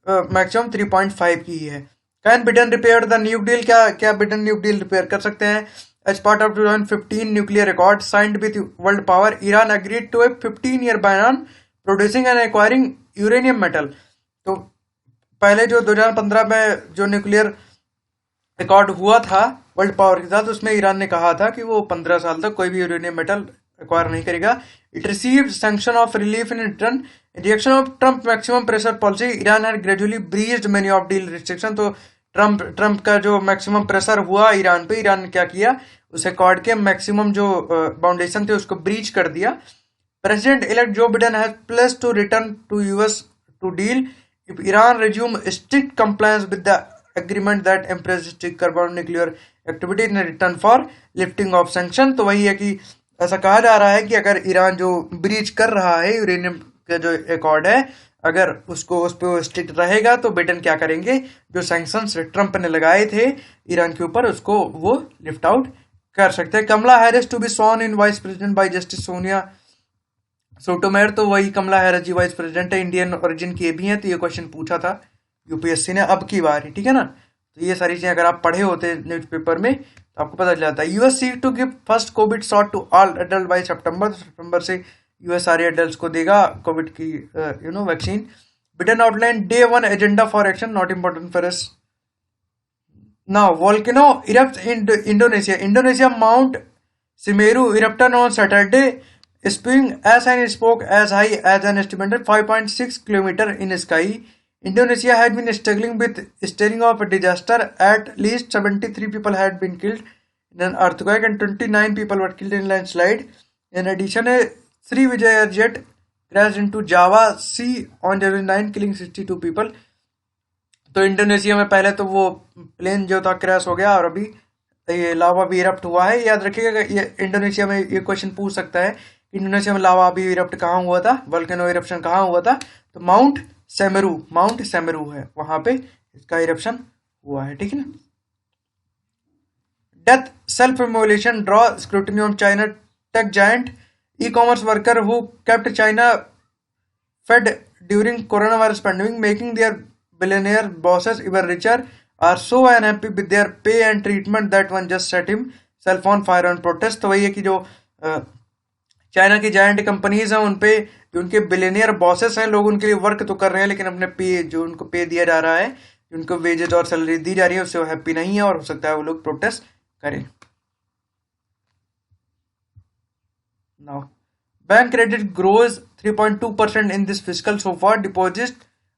मैक्सिमम 3.5 की है। Can Biden repair the new deal, क्या बिडेन न्यू डील रिपेयर कर सकते हैं। As part of 2015 nuclear record signed with world power Iran agreed to a 15-year ban producing and acquiring uranium metal. तो पहले जो 2015 में जो न्यूक्लियर रिकॉर्ड हुआ था वर्ल्ड पावर के साथ, उसमें ईरान ने कहा था कि वो 15 साल तक कोई भी यूरेनियम मेटल एक्वायर नहीं करेगा। It receive sanction of relief in return reaction of Trump maximum pressure policy Iran had gradually breached many of deal restriction. तो ट्रम्प का जो मैक्सिमम प्रेशर हुआ ईरान पे, ईरान ने क्या किया, उस अकॉर्ड के मैक्सिमम जो बाउंडेशन थे उसको ब्रीच कर दिया। President elect Joe Biden has placed to return to US to deal if Iran resume strict compliance with the agreement that empress strict carbon nuclear activity in return for lifting of sanction. तो वही है कि ऐसा कहा जा रहा है कि अगर ईरान जो ब्रीच कर रहा है यूरेनियम का जो अकॉर्ड है, अगर उसको उस पर स्ट्रिक्ट रहेगा तो ब्रिटेन क्या करेंगे, जो सैंक्शंस ट्रम्प ने लगाए थे ईरान के ऊपर उसको वो लिफ्ट आउट कर सकते हैं। Kamala Harris to be sworn in vice president by justice Sonia Sotomayor. तो वही Kamala Harris ji vice president है, इंडियन ओरिजिन की भी है। तो ये क्वेश्चन पूछा था यूपीएससी ने अब की बार, ठीक है ना। तो ये सारी चीजें अगर आप पढ़े होते न्यूज़पेपर में तो आपको पता चल जाता है। US seek to give first covid shot to all adult by September. सितंबर से यूएस सारे एडल्ट्स को देगा कोविड की vaccine. Britain outline day 1 agenda for action not important for us now. Volcano erupt in Indonesia. Indonesia Mount Semeru erupted on Saturday spewing as and spoke as high as an estimated 5.6 kilometer in sky. Indonesia had been struggling with steering of a disaster. At least 73 people had been killed in an earthquake and 29 people were killed in landslide. In addition, a Sriwijaya jet crashed into Java Sea on January 9, killing 62 people. तो Indonesia में पहले तो वो plane जो था crash हो गया, और अभी ये लावा भी इरप्ट हुआ है। याद रखिएगा, ये इंडोनेशिया में ये क्वेश्चन पूछ सकता है, इंडोनेशिया में लावा भी इरप्ट कहाँ हुआ था, वोल्केनो इरप्शन कहाँ हुआ था, तो माउंट सेमेरू है, वहां पे इसका इरप्शन हुआ है, ठीक है ना। Death self immolation draw scrutiny on China tech giant e-commerce worker who kept China fed during corona virus pandemic making their billionaire bosses even richer are so unhappy with their pay and treatment that one just set himself on fire on protest। तो वही है कि जो China की giant companies हैं उन पे जो उनके बिलियनियर बॉसेस हैं, लोग उनके लिए वर्क तो कर रहे हैं लेकिन अपने पे जो उनको पे दिया जा रहा है, उनको वेजेस और सैलरी दी जा रही है, उससे वो हैप्पी नहीं है और हो सकता है वो लोग प्रोटेस्ट करें। Now bank credit grows 3.2% in this fiscal so far, deposit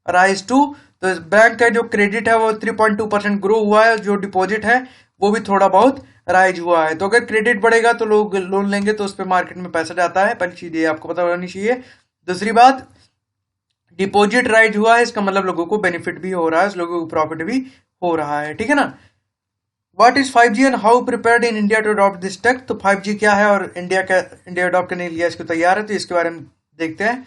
rise to. तो बैंक का जो क्रेडिट है वो 3.2% ग्रो हुआ है, जो डिपॉजिट है वो भी थोड़ा बहुत राइज हुआ है। तो अगर क्रेडिट बढ़ेगा तो लोग लोन लेंगे, तो उस पर मार्केट में पैसा जाता है, पहली चीज ये आपको पता होनी चाहिए। दूसरी बात, डिपॉजिट राइज हुआ है, इसका मतलब लोगों को बेनिफिट भी हो रहा है, लोगों को प्रॉफिट भी हो रहा है, ठीक है ना। What is 5G and how prepared in India to adopt this tech. तो 5G क्या है और इंडिया अडॉप्ट करने के लिए इसको तैयार है, तो इसके बारे में देखते हैं।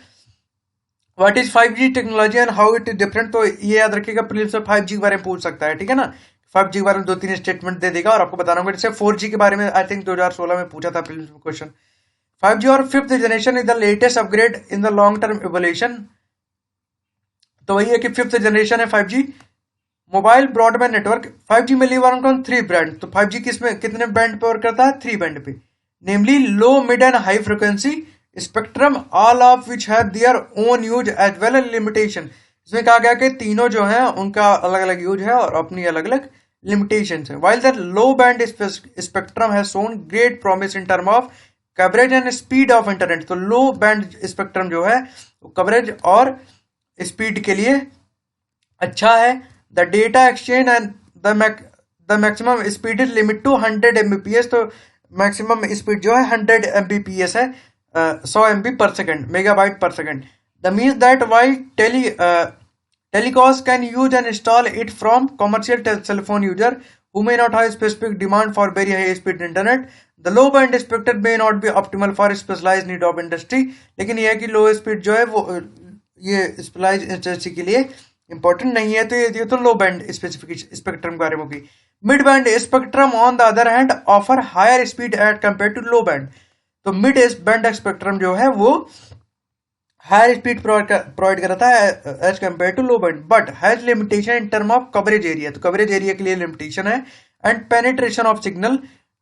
What is 5G technology and how it is different. तो ये याद रखिएगा, प्रीलिम्स में 5G के बारे में पूछ सकता है, ठीक है ना। 5G के बारे में 2-3 स्टेटमेंट दे देगा और आपको बताना होगा। जैसे 4G के बारे में आई थिंक 2016 में पूछा था प्रीलिम्स में क्वेश्चन। 5G और 5th generation is the latest upgrade in the long term evolution. तो वही है कि 5th जनरेशन है 5G mobile broadband network. 5G में लिव ऑन 3 बैंड। तो 5G किसमें कितने बैंड पे वर्क करता है, 3 बैंड पे, namely low, mid and high frequency spectrum, all of which have their own use as well as limitation. इसमें कहा गया कि तीनों जो हैं उनका अलग अलग यूज है और अपनी अलग अलग लिमिटेशन है। While the low band spectrum has shown great promise in term of coverage and speed of internet. तो लो बैंड स्पेक्ट्रम जो है कवरेज और स्पीड के लिए अच्छा है। The data exchange and the maximum speed is limit to 100 Mbps। तो maximum speed जो है 100 Mbps है, 100 MB per second, megabyte per second. That means that while telecast can use and install it from commercial telephone user who may not have specific demand for very high speed internet, the low band spectrum may not be optimal for specialized need of industry। लेकिन यह है कि लो speed जो है वो ये specialised industry के लिए इंपॉर्टेंट नहीं है। तो ये तो लो बैंड स्पेसिफिक स्पेक्ट्रम के बारे में होगी। Mid band spectrum on the other hand offer higher speed at compare to low band. तो मिड बैंड स्पेक्ट्रम जो है वो हायर स्पीड प्रोवाइड करता है as compare to low band, but has limitation in term of coverage area. तो coverage area के लिए limitation है and penetration of signal.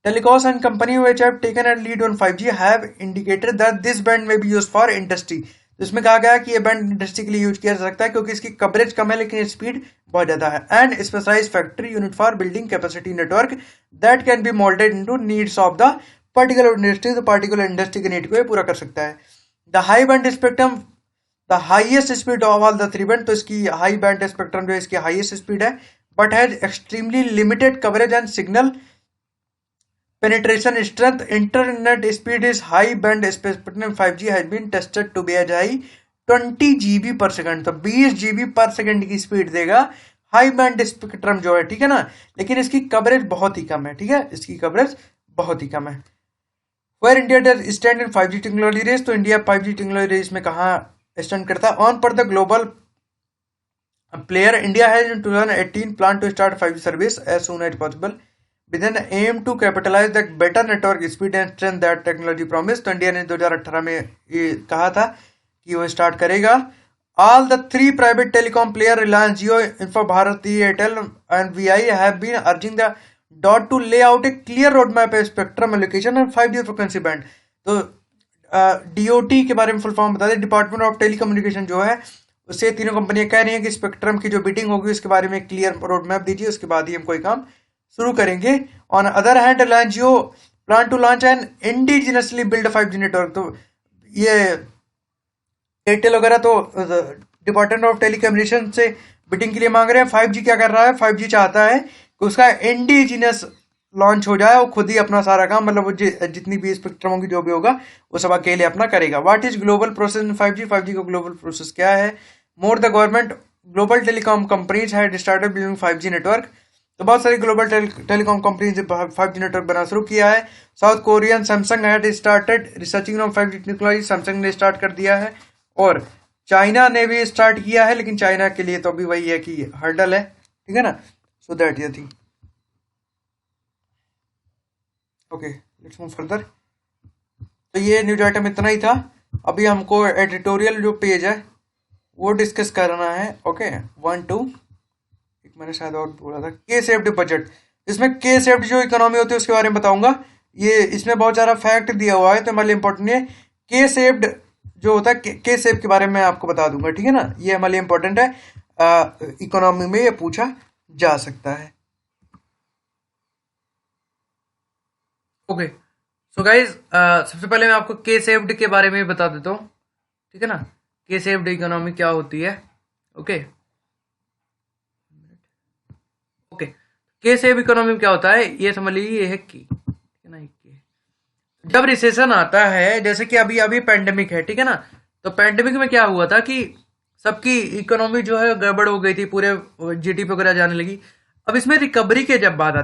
Telcos and company which have taken and lead on 5G have indicated that this band में be used for industry. तो इसमें कहा गया कि ये बैंड इंडस्ट्री के लिए यूज किया जा सकता है क्योंकि इसकी कवरेज कम है लेकिन स्पीड बहुत ज्यादा है। And specialized factory unit for building capacity network that can be molded into needs of the particular industry. तो पर्टिकुलर इंडस्ट्री के नीड को ये पूरा कर सकता है। The high band spectrum the highest speed of all the 3 band. तो इसकी हाई बैंड स्पेक्ट्रम जो है इसकी हाईएस्ट स्पीड है, but has extremely limited coverage and signal penetration strength। internet speed is high band spectrum 5G has been tested to be as high 20 GB per second। तो 20 GB पर second की speed देगा high band spectrum जो है, ठीक है ना। लेकिन इसकी कवरेज बहुत ही कम है, ठीक है, इसकी कवरेज बहुत ही कम है। Where India does stand in 5G technology race. तो इंडिया 5G टेक्नोलॉजी रेस में कहाँ स्टैंड करता है। ऑन पर the global player India has in 2018 plan to start 5G service as soon as possible with an aim to capitalize the better network speed and strength that technology promise। तो India ने 2018 में ये कहा था कि वो start करेगा। All the 3 private telecom player Reliance Jio, Info Bharati Airtel and VI have been urging the DOT to lay out a clear roadmap of spectrum allocation and 5G frequency band। तो DOT के बारे में full form बता दें, department of telecommunication जो है, उससे तीनों कंपनियां कह रही हैं कि स्पेक्ट्रम की जो बिडिंग होगी उसके बारे में क्लियर रोड मैप दीजिए, उसके बाद ही हम कोई काम शुरू करेंगे। On other hand Reliance Jio plan to launch an indigenously build 5G network. तो ये एयरटेल वगैरह तो डिपार्टमेंट ऑफ टेलीकम्युनिकेशन से बिडिंग के लिए मांग रहे हैं। 5G क्या कर रहा है, 5G चाहता है कि उसका इंडिजिनस लॉन्च हो जाए, वो खुद ही अपना सारा काम, मतलब वो जितनी भी स्पेक्ट्रम होगी, जो भी होगा, वो सब अकेले अपना करेगा। What is global process in 5G? 5G का ग्लोबल प्रोसेस क्या है? More the government global telecom companies had started building 5G network. तो बहुत सारी ग्लोबल टेलीकॉम कंपनीज ने 5G नेटवर्क बनाना शुरू किया है। South Korean Samsung had started researching on 5G technology, Samsung ने स्टार्ट कर दिया है। और चाइना ने भी स्टार्ट किया है, लेकिन चाइना के लिए तो अभी वही है कि हर्डल है, ठीक है ना। सो दैट ये thing. Okay, let's move further. तो ये न्यूज आइटम इतना ही था। अभी हमको एडिटोरियल जो पेज है वो डिस्कस करना है। ओके, 1-2 एक मैंने शायद और बोला था, के सेफ्ड बजट। इसमें के सेफ्ड जो इकोनॉमी होती है उसके बारे में बताऊंगा। ये इसमें बहुत सारा फैक्ट दिया हुआ है, तो हमारे लिए इंपॉर्टेंट है। के सेफ्ड जो होता है, के सेफ के बारे में आपको बता दूंगा, ठीक है ना। ये हमारे लिए इंपॉर्टेंट है, इकोनॉमी में ये पूछा जा सकता है। ओके, सो गाइज, सबसे पहले मैं आपको के सेफ्ड के बारे में बता देता हूँ, ठीक है ना। के सेफ्ड इकोनॉमी क्या होती है? ओके ओके, के सेफ इकोनॉमी में क्या होता है ये समझ लीजिए। ये है की, ठीक है ना। जब रिसेशन आता है, जैसे कि अभी अभी पेंडेमिक है, ठीक है ना। तो पेंडेमिक में क्या हुआ था कि सबकी इकोनॉमी जो है गड़बड़ हो गई थी, पूरे जीडीपी वगैरह जाने लगी। अब इसमें रिकवरी की जब बात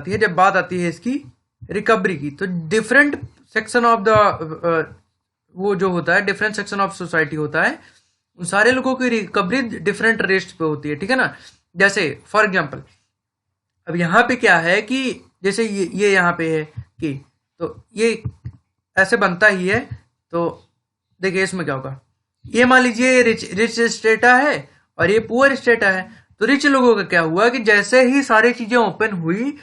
आती है, इसकी रिकवरी की, तो डिफरेंट सेक्शन ऑफ द वो जो होता है, डिफरेंट सेक्शन ऑफ सोसाइटी होता है, उन सारे लोगों की रिकवरी डिफरेंट रेट्स पे होती है, ठीक है ना। जैसे फॉर एग्जांपल, अब यहाँ पे क्या है कि जैसे ये यहाँ पे है कि, तो ये ऐसे बनता ही है। तो देखिए इसमें क्या होगा, ये मान लीजिए रिच स्टेटा है और ये पुअर स्टेटा है। तो रिच लोगों का क्या हुआ कि जैसे ही सारी चीजें ओपन हुई,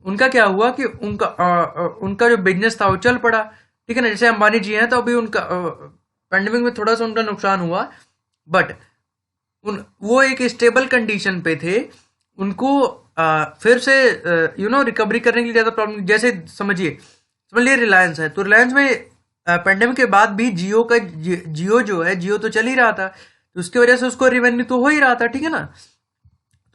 उनका क्या हुआ कि उनका जो बिजनेस था वो चल पड़ा, ठीक है ना। जैसे अंबानी जी हैं, तो अभी उनका पेंडेमिक में थोड़ा सा उनका नुकसान हुआ, बट वो एक स्टेबल कंडीशन पे थे। उनको फिर से रिकवरी करने के लिए ज्यादा प्रॉब्लम, जैसे समझ लीजिए रिलायंस है, तो रिलायंस में पेंडेमिक के बाद भी जियो जो है, जियो तो चल ही रहा था, तो उसकी वजह से उसको रेवेन्यू तो हो ही रहा था, ठीक है ना।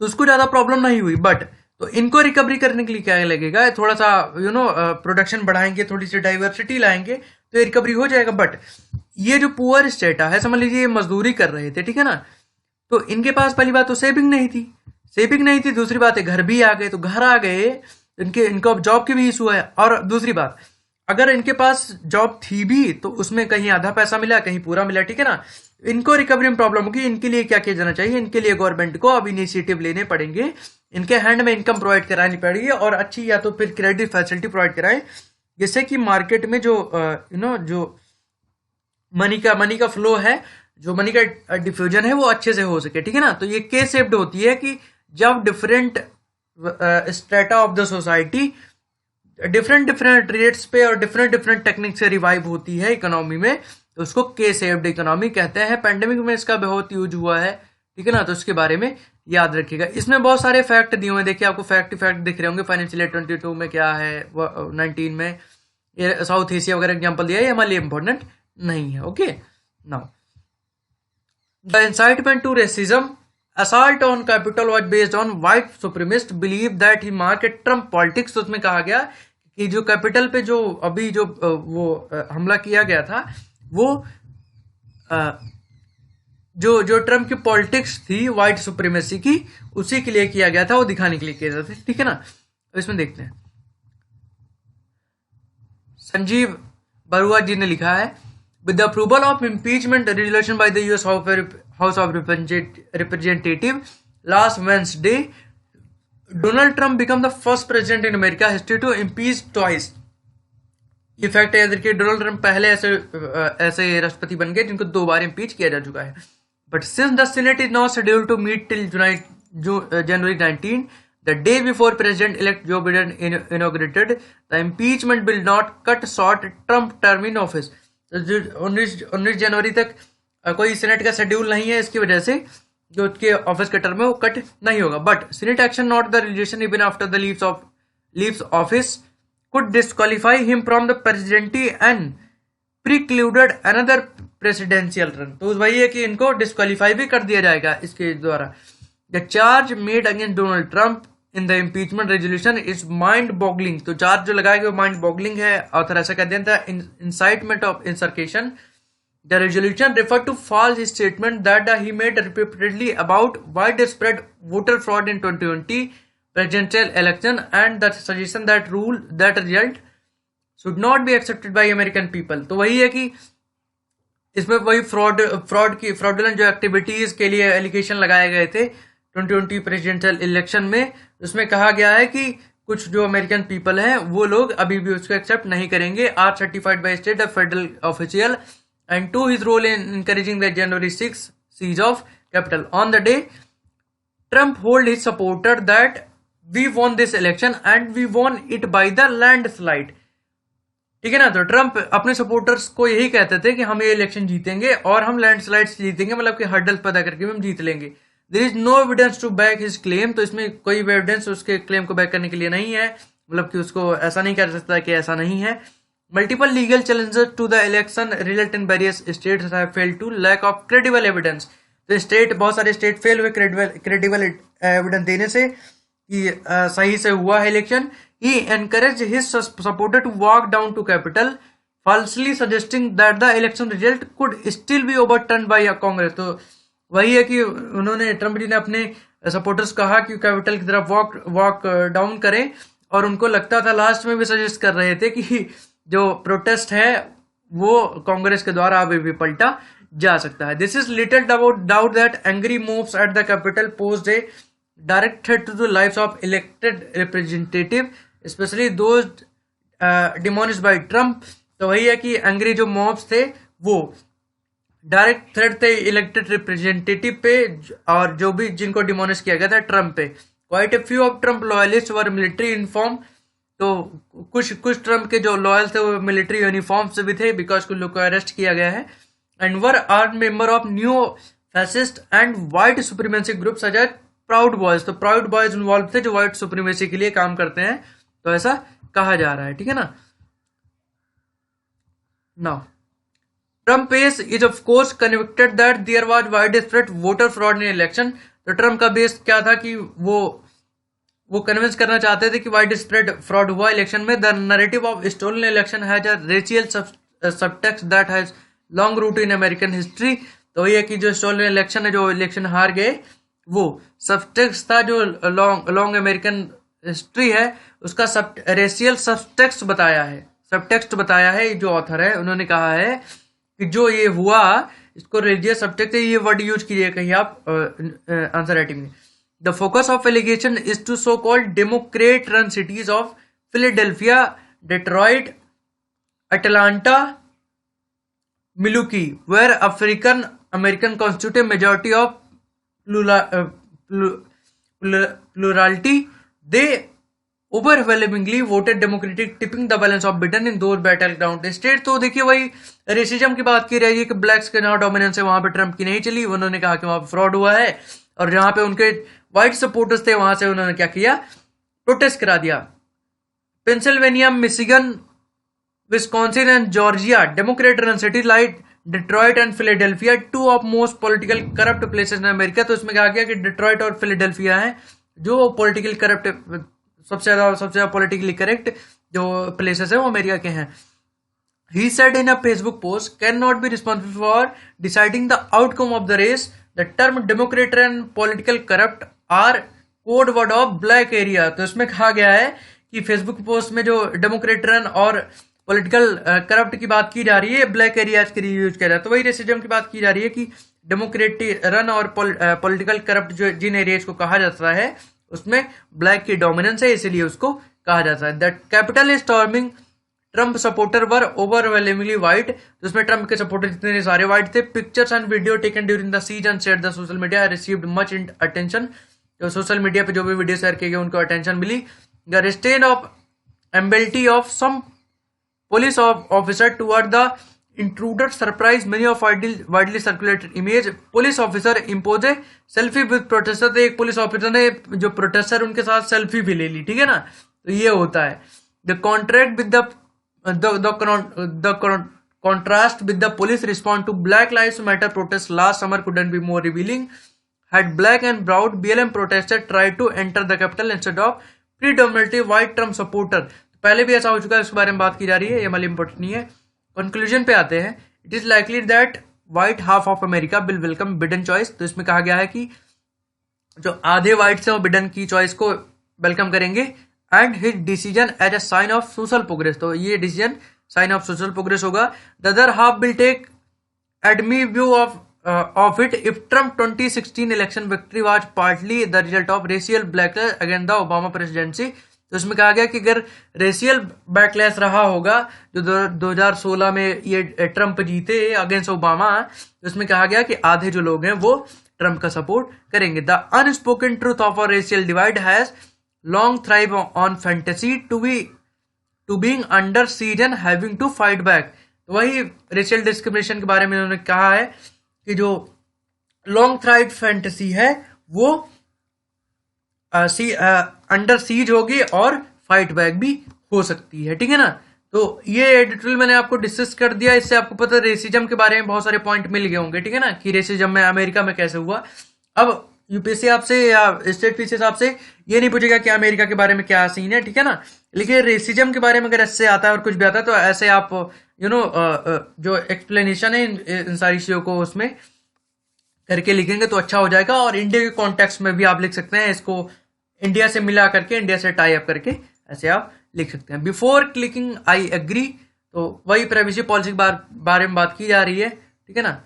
तो उसको ज्यादा प्रॉब्लम नहीं हुई। बट तो इनको रिकवरी करने के लिए क्या लगेगा, थोड़ा सा प्रोडक्शन बढ़ाएंगे, थोड़ी सी डाइवर्सिटी लाएंगे, तो ये रिकवरी हो जाएगा। बट ये जो पुअर स्टेटा है, समझ लीजिए ये मजदूरी कर रहे थे, ठीक है ना। तो इनके पास पहली बात तो सेविंग नहीं थी, दूसरी बात है घर भी आ गए। तो घर आ गए, इनको अब जॉब की भी इशू है। और दूसरी बात, अगर इनके पास जॉब थी भी तो उसमें कहीं आधा पैसा मिला, कहीं पूरा मिला, ठीक है ना। इनको रिकवरी में प्रॉब्लम होगी। इनके लिए क्या किया जाना चाहिए, इनके लिए गवर्नमेंट को अब इनिशिएटिव लेने पड़ेंगे, इनके हैंड में इनकम प्रोवाइड करानी पड़ेगी, और अच्छी या तो फिर क्रेडिट फैसिलिटी प्रोवाइड कराएं, जिससे कि मार्केट में जो जो मनी का फ्लो है, जो मनी का डिफ्यूजन है, वो अच्छे से हो सके, ठीक है ना। तो ये के सेफ्ड होती है कि जब different strata of the society different rates पे और डिफरेंट टेक्निक से रिवाइव होती है इकोनॉमी में, तो उसको के सेफ्ड इकोनॉमी कहते हैं। पेंडेमिक में इसका बहुत यूज हुआ है, ठीक है ना। तो उसके बारे में याद रखिएगा। इसमें बहुत सारे फैक्ट दिए हुए हैं, देखिए आपको फैक्ट दिख रहे होंगे। फाइनेंशियल ईयर 22 में क्या है, 19 में ये साउथ एशिया वगैरह एग्जाम्पल दिया है, ये हमारे लिए इंपॉर्टेंट नहीं है। Okay, now the incitement to racism assault on capital was based on white supremacist belief that he market Trump politics। तो उसमें कहा गया कि जो कैपिटल पे जो अभी जो वो हमला किया गया था, वो जो ट्रम्प की पॉलिटिक्स थी व्हाइट सुप्रीमेसी की, उसी के लिए किया गया था, वो दिखाने के लिए किया जाता है, ठीक है ना। तो इसमें देखते हैं, संजीव बरुआ जी ने लिखा है, with the approval of impeachment resolution by the US House of Representatives last Wednesday, Donald Trump became the first president in America history to impeach twice। ये फैक्ट याद रखिए, डोनाल्ड ट्रंप पहले ऐसे राष्ट्रपति बन गए जिनको 2 बार इम्पीच किया जा चुका है। But since the senate is not scheduled to meet till January 19, the day before President-elect Joe Biden inaugurated, the impeachment will not cut short Trump term in office। 19 जनवरी तक कोई सीनेट का शेड्यूल नहीं है, इसकी वजह से जो उसके ऑफिस का टर्म है वो कट नहीं होगा। But senate action not the relation even after the leaves office could disqualify him from the presidency and precluded another presidential run। तो वही है कि इनको डिस्क्वालीफाई भी कर दिया जाएगा इसके द्वारा। The charge made against Donald Trump in the impeachment resolution is mind-boggling. तो चार्ज जो लगाया गया वो mind-boggling है. ऑथर ऐसा कहते हैं the incitement of insurrection. The resolution referred to false statement that he made repeatedly about widespread voter fraud in 2020 presidential election and the suggestion that result should not be accepted by American people. तो वही है कि इसमें वही fraudulent जो activities के लिए allegation लगाए गए थे 2020 प्रेसिडेंशियल इलेक्शन में, उसमें कहा गया है कि कुछ जो अमेरिकन पीपल हैं वो लोग अभी भी उसको एक्सेप्ट नहीं करेंगे. Are certified by state federal official and 2 his role in encouraging the January 6 siege of Capitol. On the day, Trump told his supporter that we won this election and we won it by the landslide. ठीक है ना. तो Trump अपने supporters को यही कहते थे कि हम ये इलेक्शन जीतेंगे और हम लैंडस्लाइड से जीतेंगे, मतलब कि हर्डल्स पैदा करके हम जीत लेंगे. There is no evidence to back his claim. तो इसमें कोई एविडेंस उसके क्लेम को बैक करने के लिए नहीं है, मतलब कि उसको ऐसा नहीं कर सकता कि ऐसा नहीं है. Multiple legal challenges to the election result in various states have failed to lack of credible evidence. तो स्टेट, बहुत सारे स्टेट फेल हुए क्रेडिबल एविडेंस देने से कि सही से हुआ है election. He encouraged his supporter to walk down to Capitol, falsely suggesting that the election result could still be overturned by a Congress. तो वही है कि उन्होंने, ट्रम्प जी ने अपने सपोर्टर्स कहा कि कैपिटल की तरफ वॉक डाउन करें, और उनको लगता था, लास्ट में भी सजेस्ट कर रहे थे कि जो प्रोटेस्ट है वो कांग्रेस के द्वारा अभी भी पलटा जा सकता है. This is little doubt that angry moves at the capital posed a direct threat to the lives of elected representative, specially those demonised by Trump. तो वही है कि एंग्री जो मॉब्स थे वो डायरेक्ट थ्रेट थे इलेक्टेड रिप्रेजेंटेटिव पे, और जो भी जिनको डिमोनिश किया गया था ट्रम्प पे. Quite a few of Trump loyalist were military uniform. तो कुछ ट्रम्प के जो लॉयल थे वो मिलिट्री यूनिफॉर्म से भी थे, बिकॉज कुछ लोग को अरेस्ट किया गया है. And were arm member of new fascist and white supremacy group such as Proud Boys. तो प्राउड बॉयज इन्वॉल्व थे जो व्हाइट सुप्रीमेसी के लिए काम करते हैं. तो ऐसा कहा जा रहा है. ठीक है ना. Now Trump base is of course convicted that there was widespread voter fraud in election. तो ट्रम्प का बेस क्या था कि वो कन्विंस करना चाहते थे कि वाइड स्प्रेड फ्रॉड हुआ इलेक्शन में. The narrative of stolen election has a racial subtext that has long root in American history. तो ये कि जो स्टोलन इलेक्शन है, जो इलेक्शन हार गए, वो सबटेक्स्ट था जो लॉन्ग अमेरिकन हिस्ट्री है उसका रेशियल सबटेक्स्ट बताया है. जो ऑथर है उन्होंने कहा है कि जो ये हुआ इसको रेशियल सबटेक्स्ट, ये वर्ड यूज कीजिए कहीं आप आंसर राइटिंग में. The focus of allegation is to so-called Democrat-run cities of Philadelphia, Detroit, Atlanta, Milwaukee, where African American constitute a majority of plurality. They overwhelmingly voted Democratic, tipping the balance of Biden in those battleground states. तो देखिए वही racism की बात की रही है कि blacks के नाउ डोमिनेंस है, वहां पे ट्रम्प की नहीं चली. उन्होंने कहा कि वहां पे फ्रॉड हुआ है, और जहां पे उनके व्हाइट सपोर्टर्स थे वहां से उन्होंने क्या किया, प्रोटेस्ट करा दिया. Pennsylvania, Michigan, Wisconsin and Georgia Democrat run city like Detroit and Philadelphia, two of most political corrupt places in America. तो इसमें कहा गया कि डिट्रॉइट और फिलाडेल्फिया है जो पॉलिटिकल करप्ट, सबसे ज्यादा पॉलिटिकली करेक्ट जो प्लेसेस है वो अमेरिका के हैं. He said in a Facebook post, cannot be responsible for deciding the outcome of the race. The term Democrat and political corrupt are code word of black area. तो इसमें कहा गया है कि फेसबुक पोस्ट में जो डेमोक्रेट रन और political corrupt की बात की जा रही है, ब्लैक एरियाज के लिए यूज किया जाता है. तो वही रेसिज्म की बात की जा रही है कि डेमोक्रेट रन और पॉलिटिकल करप्ट जो जिन एरियाज को कहा जाता है उसमें ब्लैक की डोमिनेंस है, इसीलिए उसको कहा जाता है. That capital storming Trump supporter were overwhelmingly white. तो उसमें ट्रम्प के सपोर्टर जितने सारे व्हाइट थे. Pictures and video taken during the siege and share the social media received much attention. तो सोशल मीडिया पे जो भी वीडियो शेयर किए गए उनको अटेंशन मिली. The restraint of ability of some police officer toward the intruder surprise many of widely circulated image. Police officer impose A selfie with protester. तो एक पुलिस ऑफिसर ने जो प्रोटेस्टर उनके साथ सेल्फी भी ले ली. ठीक है ना. तो ये होता है. The contract with the contrast with the police response to Black Lives Matter protests last summer couldn't be more revealing. had black and brown BLM protesters tried to enter the capital instead of predominantly white Trump supporter. पहले भी ऐसा हो चुका है, इसके बारे में बात की जा रही है, ये वाली इंपॉर्टेंट नहीं है. कंक्लूजन पे आते हैं. It is likely that white half of America will welcome Biden choice. तो इसमें कहा गया है कि जो आधे व्हाइट्स हैं वो बिडेन की चॉइस को वेलकम करेंगे. And his decision as a sign of social progress. तो ये decision sign of social progress होगा. The other half will take a dim view of it if Trump 2016 election victory was partly the result of racial backlash against the Obama presidency. तो इसमें कहा गया कि अगर racial backlash रहा होगा जो 2016 में ये ट्रम्प जीते अगेंस्ट ओबामा, तो इसमें कहा गया कि आधे जो लोग हैं वो ट्रम्प का सपोर्ट करेंगे. The unspoken truth of a racial divide has long thrive on fantasy to being under siege and having to fight back. तो वही रेशियल डिस्क्रिमिनेशन के बारे में उन्होंने कहा है कि जो लॉन्ग थ्राइड फैंटेसी है वो अंडर सीज होगी और फाइट बैक भी हो सकती है. ठीक है ना. तो ये एडिटोरियल मैंने आपको डिस्कस कर दिया. इससे आपको पता है रेसिज्म के बारे में बहुत सारे पॉइंट मिल गए होंगे. ठीक है ना, कि रेसिज्म में अमेरिका में कैसे हुआ. अब यूपीएससी आपसे या स्टेट पीसीएस आपसे ये नहीं पूछेगा कि अमेरिका के बारे में क्या सीन है. ठीक है ना. लेकिन रेसिज्म के बारे में अगर ऐसे आता है और कुछ भी आता है तो ऐसे आप जो एक्सप्लेनेशन है इन सारी चीजों को उसमें करके लिखेंगे तो अच्छा हो जाएगा. और इंडिया के कॉन्टेक्स्ट में भी आप लिख सकते हैं, इसको इंडिया से मिला करके, इंडिया से टाई अप करके ऐसे आप लिख सकते हैं. Before clicking I agree. तो वही प्राइवेसी पॉलिसी के बारे में बात की जा रही है. ठीक है ना.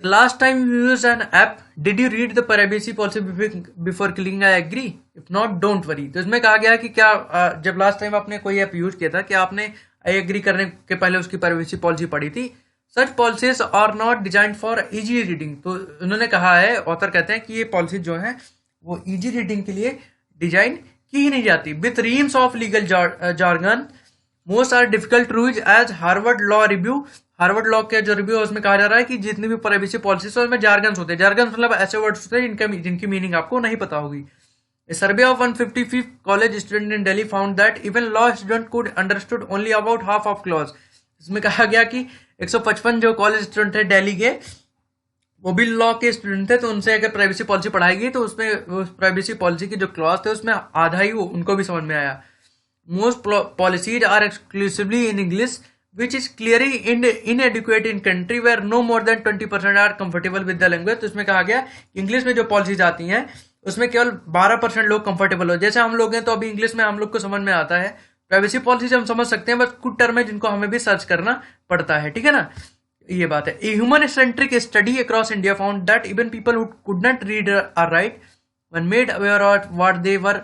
Last time you used an app, did you read the privacy policy before clicking I agree? If not don't worry. तो इसमें कहा गया कि क्या जब लास्ट टाइम आपने कोई ऐप यूज किया था, क्या आपने आई एग्री करने के पहले उसकी प्राइवेसी पॉलिसी पढ़ी थी? Such policies are not design for easy reading. तो उन्होंने कहा है, ऑथर कहते हैं कि ये पॉलिसी जो है वो इजी रीडिंग के लिए डिजाइन की ही नहीं जाती. With reams of legal jargon most are difficult to use as Harvard law review. Harvard law के जो रिव्यू है उसमें कहा जा रहा है कि जितनी भी प्राइवेसी पॉलिसीज है उसमें जार्गन्स होते हैं. जार्गन्स मतलब ऐसे वर्ड्स होते हैं जिनकी मीनिंग आपको नहीं पता होगी. A survey of 155 college students in Delhi found that even law students could understood only about half of clause. इसमें कहा गया कि 155 जो कॉलेज स्टूडेंट थे दिल्ली के, वो भी लॉ के स्टूडेंट थे. तो उनसे अगर प्राइवेसी पॉलिसी पढ़ाएगी तो उसमें उस प्राइवेसी पॉलिसी की जो क्लॉज थे उसमें आधा ही उनको भी समझ में आया. Most policies are exclusively in English which is clearly inadequate in country where no more than 20% are comfortable with the language. तो इसमें कहा गया इंग्लिश में जो पॉलिसीज आती हैं उसमें केवल 12% लोग कंफर्टेबल हो. जैसे हम लोग हैं तो अभी इंग्लिश में हम लोग को समझ में आता है. प्राइवेसी पॉलिसी हम समझ सकते हैं, बस कुछ टर्म है जिनको हमें भी सर्च करना पड़ता है. ठीक है ना. ये बात है. A human centric study across India found that even people who could not read or write when made aware of what they were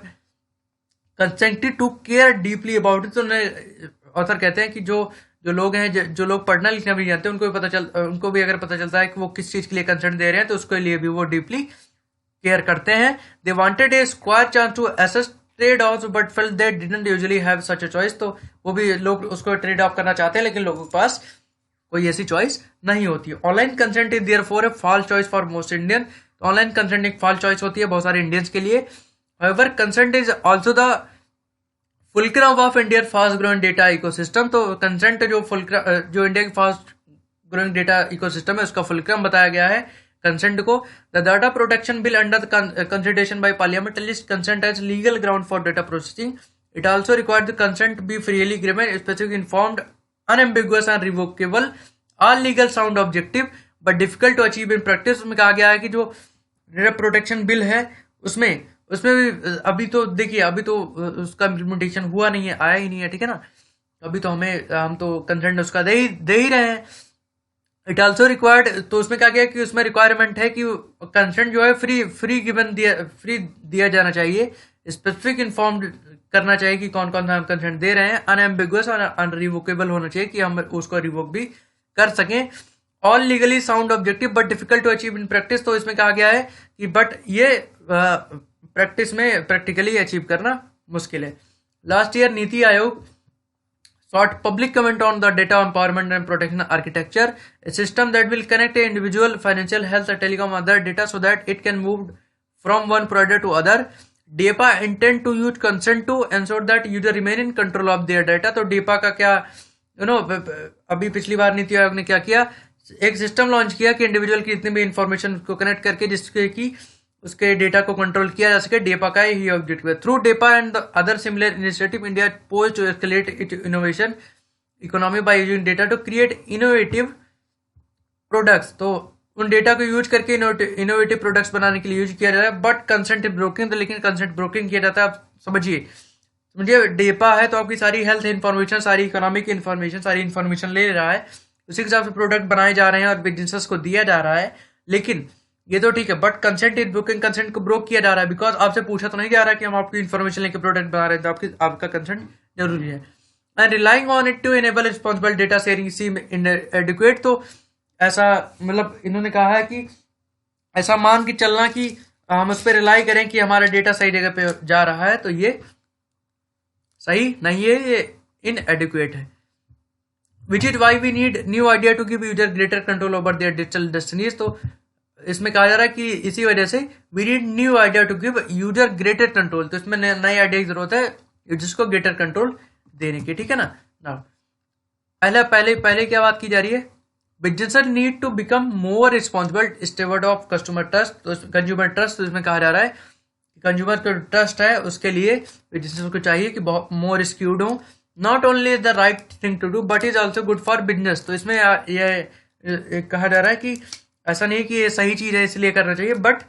consented to care deeply about it. तो ऑथर कहते हैं कि जो लोग हैं, जो लोग पढ़ना लिखना भी जानते हैं, उनको भी अगर पता चलता है कि वो किस चीज के लिए कंसेंट दे रहे हैं तो उसके लिए भी वो डीपली केयर करते हैं. They wanted a square chance to assess trade off but felt they didn't usually have such a choice. तो वो भी लोग उसको ट्रेड ऑफ करना चाहते हैं लेकिन लोगों के पास कोई ऐसी चॉइस नहीं होती. Online consent is therefore a false choice for most Indian. तो ऑनलाइन कंसेंट एक फॉल्स चॉइस होती है बहुत सारे इंडियंस के लिए. However consent is also the fulcrum of India fast growing data ecosystem. तो कंसेंट जो इंडिया की फास्ट ग्रोइंग डेटा इकोसिस्टम है उसका फुलक्रम बताया गया है कंसेंट को. The data protection bill under consideration by parliament list consent as legal ground for data processing. It also required the consent be freely given, specific, informed, unambiguous and revocable, all legal sound objective but difficult to achieve in practice. उसमें कहा गया है कि जो data protection bill है उसमें भी अभी तो देखिए अभी तो उसका इम्प्लीमेंटेशन हुआ नहीं है, आया ही नहीं है. ठीक है ना. अभी तो हम तो कंसेंट उसका दे ही रहे हैं. It also required. तो उसमें क्या किया कि उसमें रिक्वायरमेंट है कि कंसेंट जो है फ्री दिया जाना चाहिए, स्पेसिफिक इन्फॉर्म्ड करना चाहिए कि कौन कौन सा हम कंसेंट दे रहे हैं, अनएम्बिगुअस और अनरिवोकेबल होना चाहिए कि हम उसको रिवोक भी कर सकें, all legally sound objective but difficult to achieve in practice. तो इसमें कहा गया है कि बट ये प्रैक्टिस में प्रैक्टिकली अचीव करना मुश्किल है. Last year NITI Aayog sought public comment on the data empowerment and protection architecture, a system that will connect a individual financial, health, telecom, other data so that it can move from one provider to other. DEPA intend to use consent to ensure that user remain in control of their data. तो DEPA का क्या अभी पिछली बार नीति आयोग ने क्या किया, एक system launch किया कि इंडिविजुअल की जितनी भी इंफॉर्मेशन को कनेक्ट करके जिसके कि उसके डेटा को कंट्रोल किया जा सके, डेपा का ही ऑब्जेक्टिव है। Through DEPA and the other similar initiative India pose to escalate it innovation economy by using data to create innovative products. तो उन डेटा को यूज करके इनोवेटिव प्रोडक्ट्स बनाने के लिए यूज किया जा रहा है, बट कंसेंट ब्रोकिंग, तो लेकिन कंसेंट ब्रोकिंग किया जाता है। आप समझिए डेपा है तो आपकी सारी हेल्थ इन्फॉर्मेशन, सारी इकोनॉमिक इन्फॉर्मेशन, सारी इन्फॉर्मेशन ले रहा है, उसी के हिसाब से प्रोडक्ट बनाए जा रहे हैं और बिजनेसेस को दिया जा रहा है। लेकिन ये तो ठीक है, but consent is broking, consent को ब्रोक किया जा रहा है, बिकॉज आपसे पूछा तो नहीं जा रहा कि हम आपकी इन्फॉर्मेशन लेके प्रोडक्ट बना रहे हैं, तो आपका कंसेंट जरूरी है। And relying on it to enable responsible data sharing see adequate. तो ऐसा मतलब इन्होंने कहा है कि ऐसा मान के चलना कि हम उस पर रिलाई करें कि हमारा डेटा सही जगह पे जा रहा है, तो ये सही नहीं है, ये इनएडिक्वेट है। Which is why we need new idea to give user greater control over their digital destinies. तो इसमें कहा जा रहा है कि इसी वजह से we need new idea to give user greater control. तो इसमें नए आइडिया की जरूरत है यूजर्स को ग्रेटर कंट्रोल देने की, ठीक है ना। पहले क्या बात की जा रही है, business need to become more responsible steward of customer trust. तो कंज्यूमर ट्रस्ट, तो इसमें कहा जा रहा है कंज्यूमर का ट्रस्ट है उसके लिए बिजनेस को चाहिए कि बहुत मोर स्क्यूड हो। Not only the right thing to do but is also good for business. तो इसमें ये कहा जा रहा है कि ऐसा नहीं कि ये सही चीज है इसलिए करना चाहिए, बट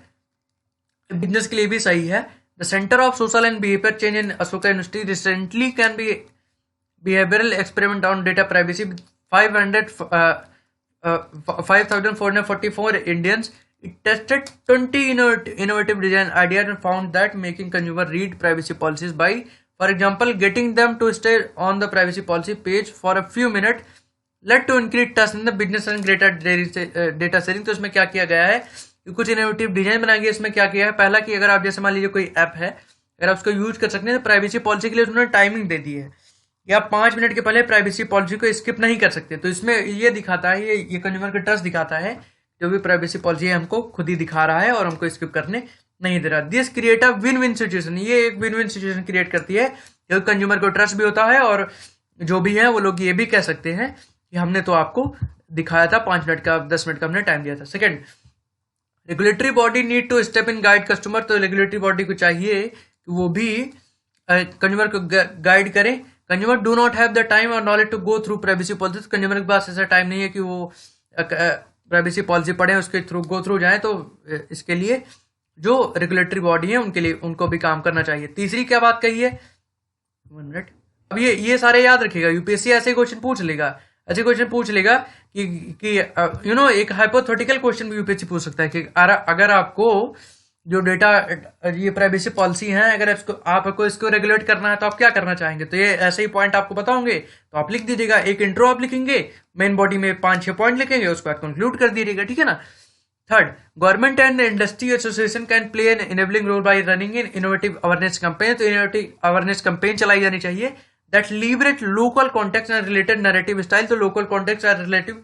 बिजनेस के लिए भी सही है। The centre of social and behaviour change in Ashoka university recently can be behavioural experiment on data privacy 5,444 Indians. It tested 20 innovative design ideas and found that making consumer read privacy policies by, for example, getting them to stay on the privacy policy page for a few minutes led to increased trust in the business and greater data sharing. तो इसमें क्या किया गया है, कुछ innovative design बनाई गई। इसमें क्या किया है, पहला कि अगर आप जैसे मान लीजिए कोई ऐप है, अगर आप उसको यूज कर सकते हैं तो प्राइवेसी पॉलिसी के लिए उन्होंने टाइमिंग दे दी है कि आप 5 मिनट के पहले प्राइवेसी पॉलिसी को स्किप नहीं कर सकते। तो इसमें ये दिखाता है, ये कंज्यूमर का ट्रस्ट दिखाता है, जो भी प्राइवेसी पॉलिसी है हमको खुद ही दिखा रहा है और हमको स्किप करने नहीं दे रहा। This create a win win situation, ये एक विन विन सिचुएशन क्रिएट करती है, क्योंकि कंज्यूमर को ट्रस्ट भी होता है और जो भी है वो लोग ये भी कह सकते हैं कि हमने तो आपको दिखाया था 5 मिनट का, 10 मिनट का हमने टाइम दिया था। Second, regulatory body need to step in guide customer. तो रेगुलेटरी बॉडी को चाहिए कि वो भी कंज्यूमर को गाइड करे। Consumer do not have the time और knowledge to go through privacy policy. Consumer के पास ऐसा टाइम नहीं है कि वो प्राइवेसी पॉलिसी पढ़े, उसके थ्रू गो थ्रू जाए। तो इसके लिए जो रेगुलेटरी बॉडी है उनके लिए उनको भी काम करना चाहिए। तीसरी क्या बात कही है, 1 मिनट, अब ये सारे याद रखिएगा, यूपीएससी ऐसे क्वेश्चन पूछ लेगा, ऐसे क्वेश्चन पूछ लेगा कि एक हाइपोथेटिकल क्वेश्चन भी यूपीएससी पूछ सकता है कि अगर आपको जो डेटा ये प्राइवेसी पॉलिसी है, अगर आपको इसको रेगुलेट करना है तो आप क्या करना चाहेंगे। तो ये ऐसे ही पॉइंट आपको बताओगे तो आप लिख दीजिएगा, एक इंट्रो आप लिखेंगे, मेन बॉडी में 5-6 पॉइंट लिखेंगे, उसके बाद कंक्लूड कर दीजिएगा, ठीक है ना। Third, government and industry association can play an enabling role by running in innovative awareness campaign. तो इनोवेटिव अवेयरनेस कैंपेन चलाई जानी चाहिए that leverage local context and related narrative style. तो लोकल कॉन्टेक्स्ट और रिलेटिव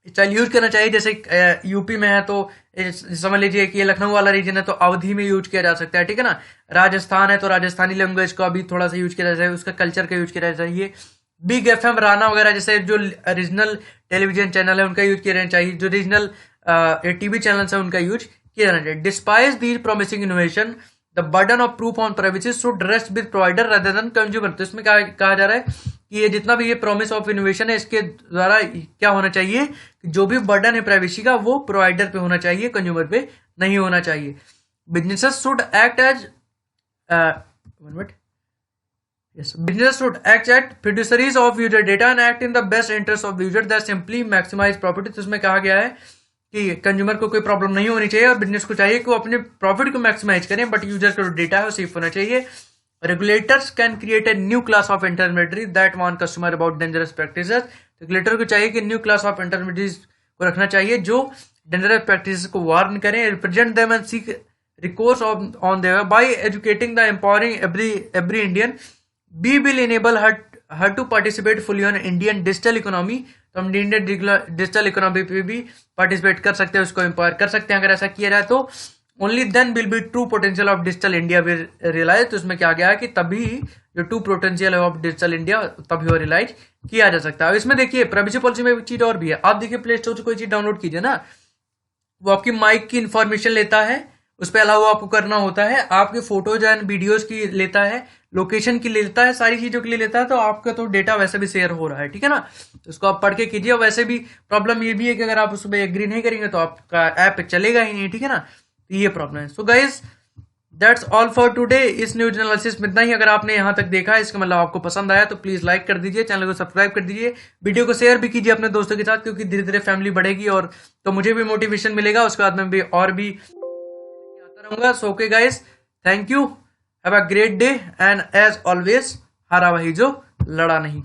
स्टाइल यूज करना चाहिए। जैसे UP में है तो समझ लीजिए कि ये लखनऊ वाला रीजन है तो अवधी में यूज किया जा सकता है, ठीक है ना। राजस्थान है तो राजस्थानी लैंग्वेज का भी थोड़ा सा यूज किया जाता है, उसका कल्चर का यूज किया जाना चाहिए। बिग एफएम राना वगैरह जैसे जो रीजनल टेलीविजन चैनल है उनका यूज किया जाना चाहिए, जो रीजनल टीवी चैनल है उनका यूज किया जाना चाहिए। Despise these promising innovation the burden of proof on privacy should rest with provider rather than consumer. तो इसमें कहा जा रहा है कि ये जितना भी ये प्रॉमिस ऑफ इनोवेशन है इसके द्वारा क्या होना चाहिए कि जो भी बर्डन है प्राइवेसी का वो प्रोवाइडर पे होना चाहिए, कंज्यूमर पे नहीं होना चाहिए। Businesses should act as business should act as fiduciaries of user data and act in the best interest of the user that simply maximize profit। तो इसमें कहा गया है कि कंज्यूमर को कोई प्रॉब्लम नहीं होनी चाहिए और बिजनेस को चाहिए कि वो अपने प्रॉफिट को मैक्सिमाइज करें, बट यूजर का जो डेटा है वो सेफ होना चाहिए। Regulators can create a new class of intermediary that warn customer about dangerous practices. Regulator को चाहिए कि न्यू क्लास ऑफ इंटरमीडियरीज को रखना चाहिए जो डेंजरस प्रैक्टिसेस को वार्न करें, represent them and seek recourse on their by educating the empowering every Indian. We will enable her to participate fully on Indian digital economy। तो हम Indian digital economy पे भी पार्टिसिपेट कर सकते हैं, उसको एम्पावर कर सकते हैं अगर ऐसा किया जाए तो। Only then will be true potential of digital India will realize. तो इसमें क्या गया कि तभी जो true potential of digital India तभी वो रियलाइज किया जा सकता है। इसमें देखिए प्राइवेसी पॉलिसी में एक चीज और भी है। आप देखिए प्ले स्टोर से कोई चीज डाउनलोड कीजिए ना, वो आपकी माइक की इंफॉर्मेशन लेता है, उस पर अलाउ आपको करना होता है, आपके फोटोज एंड वीडियोज की लेता है, लोकेशन की लेता है, सारी चीजों के लिए लेता है। तो आपका तो डेटा वैसे भी शेयर हो रहा है, ठीक है ना। तो इसको आप पढ़ के कीजिए। वैसे भी प्रॉब्लम ये भी है कि अगर आप उसमें एग्री नहीं करेंगे तो आपका ऐप चलेगा ही नहीं, ठीक है ना। तो ये प्रॉब्लम है। So guys that's all for today. इस न्यूज एनालिसिस में इतना ही। अगर आपने यहां तक देखा है, इसका मतलब आपको पसंद आया, तो प्लीज लाइक कर दीजिए, चैनल को सब्सक्राइब कर दीजिए, वीडियो को शेयर भी कीजिए अपने दोस्तों के साथ, क्योंकि धीरे धीरे फैमिली बढ़ेगी और तो मुझे भी मोटिवेशन मिलेगा। उसके बाद में भी और भी आता रहूंगा। So okay guys, thank you, have a great day and as always हारा वही जो लड़ा नहीं।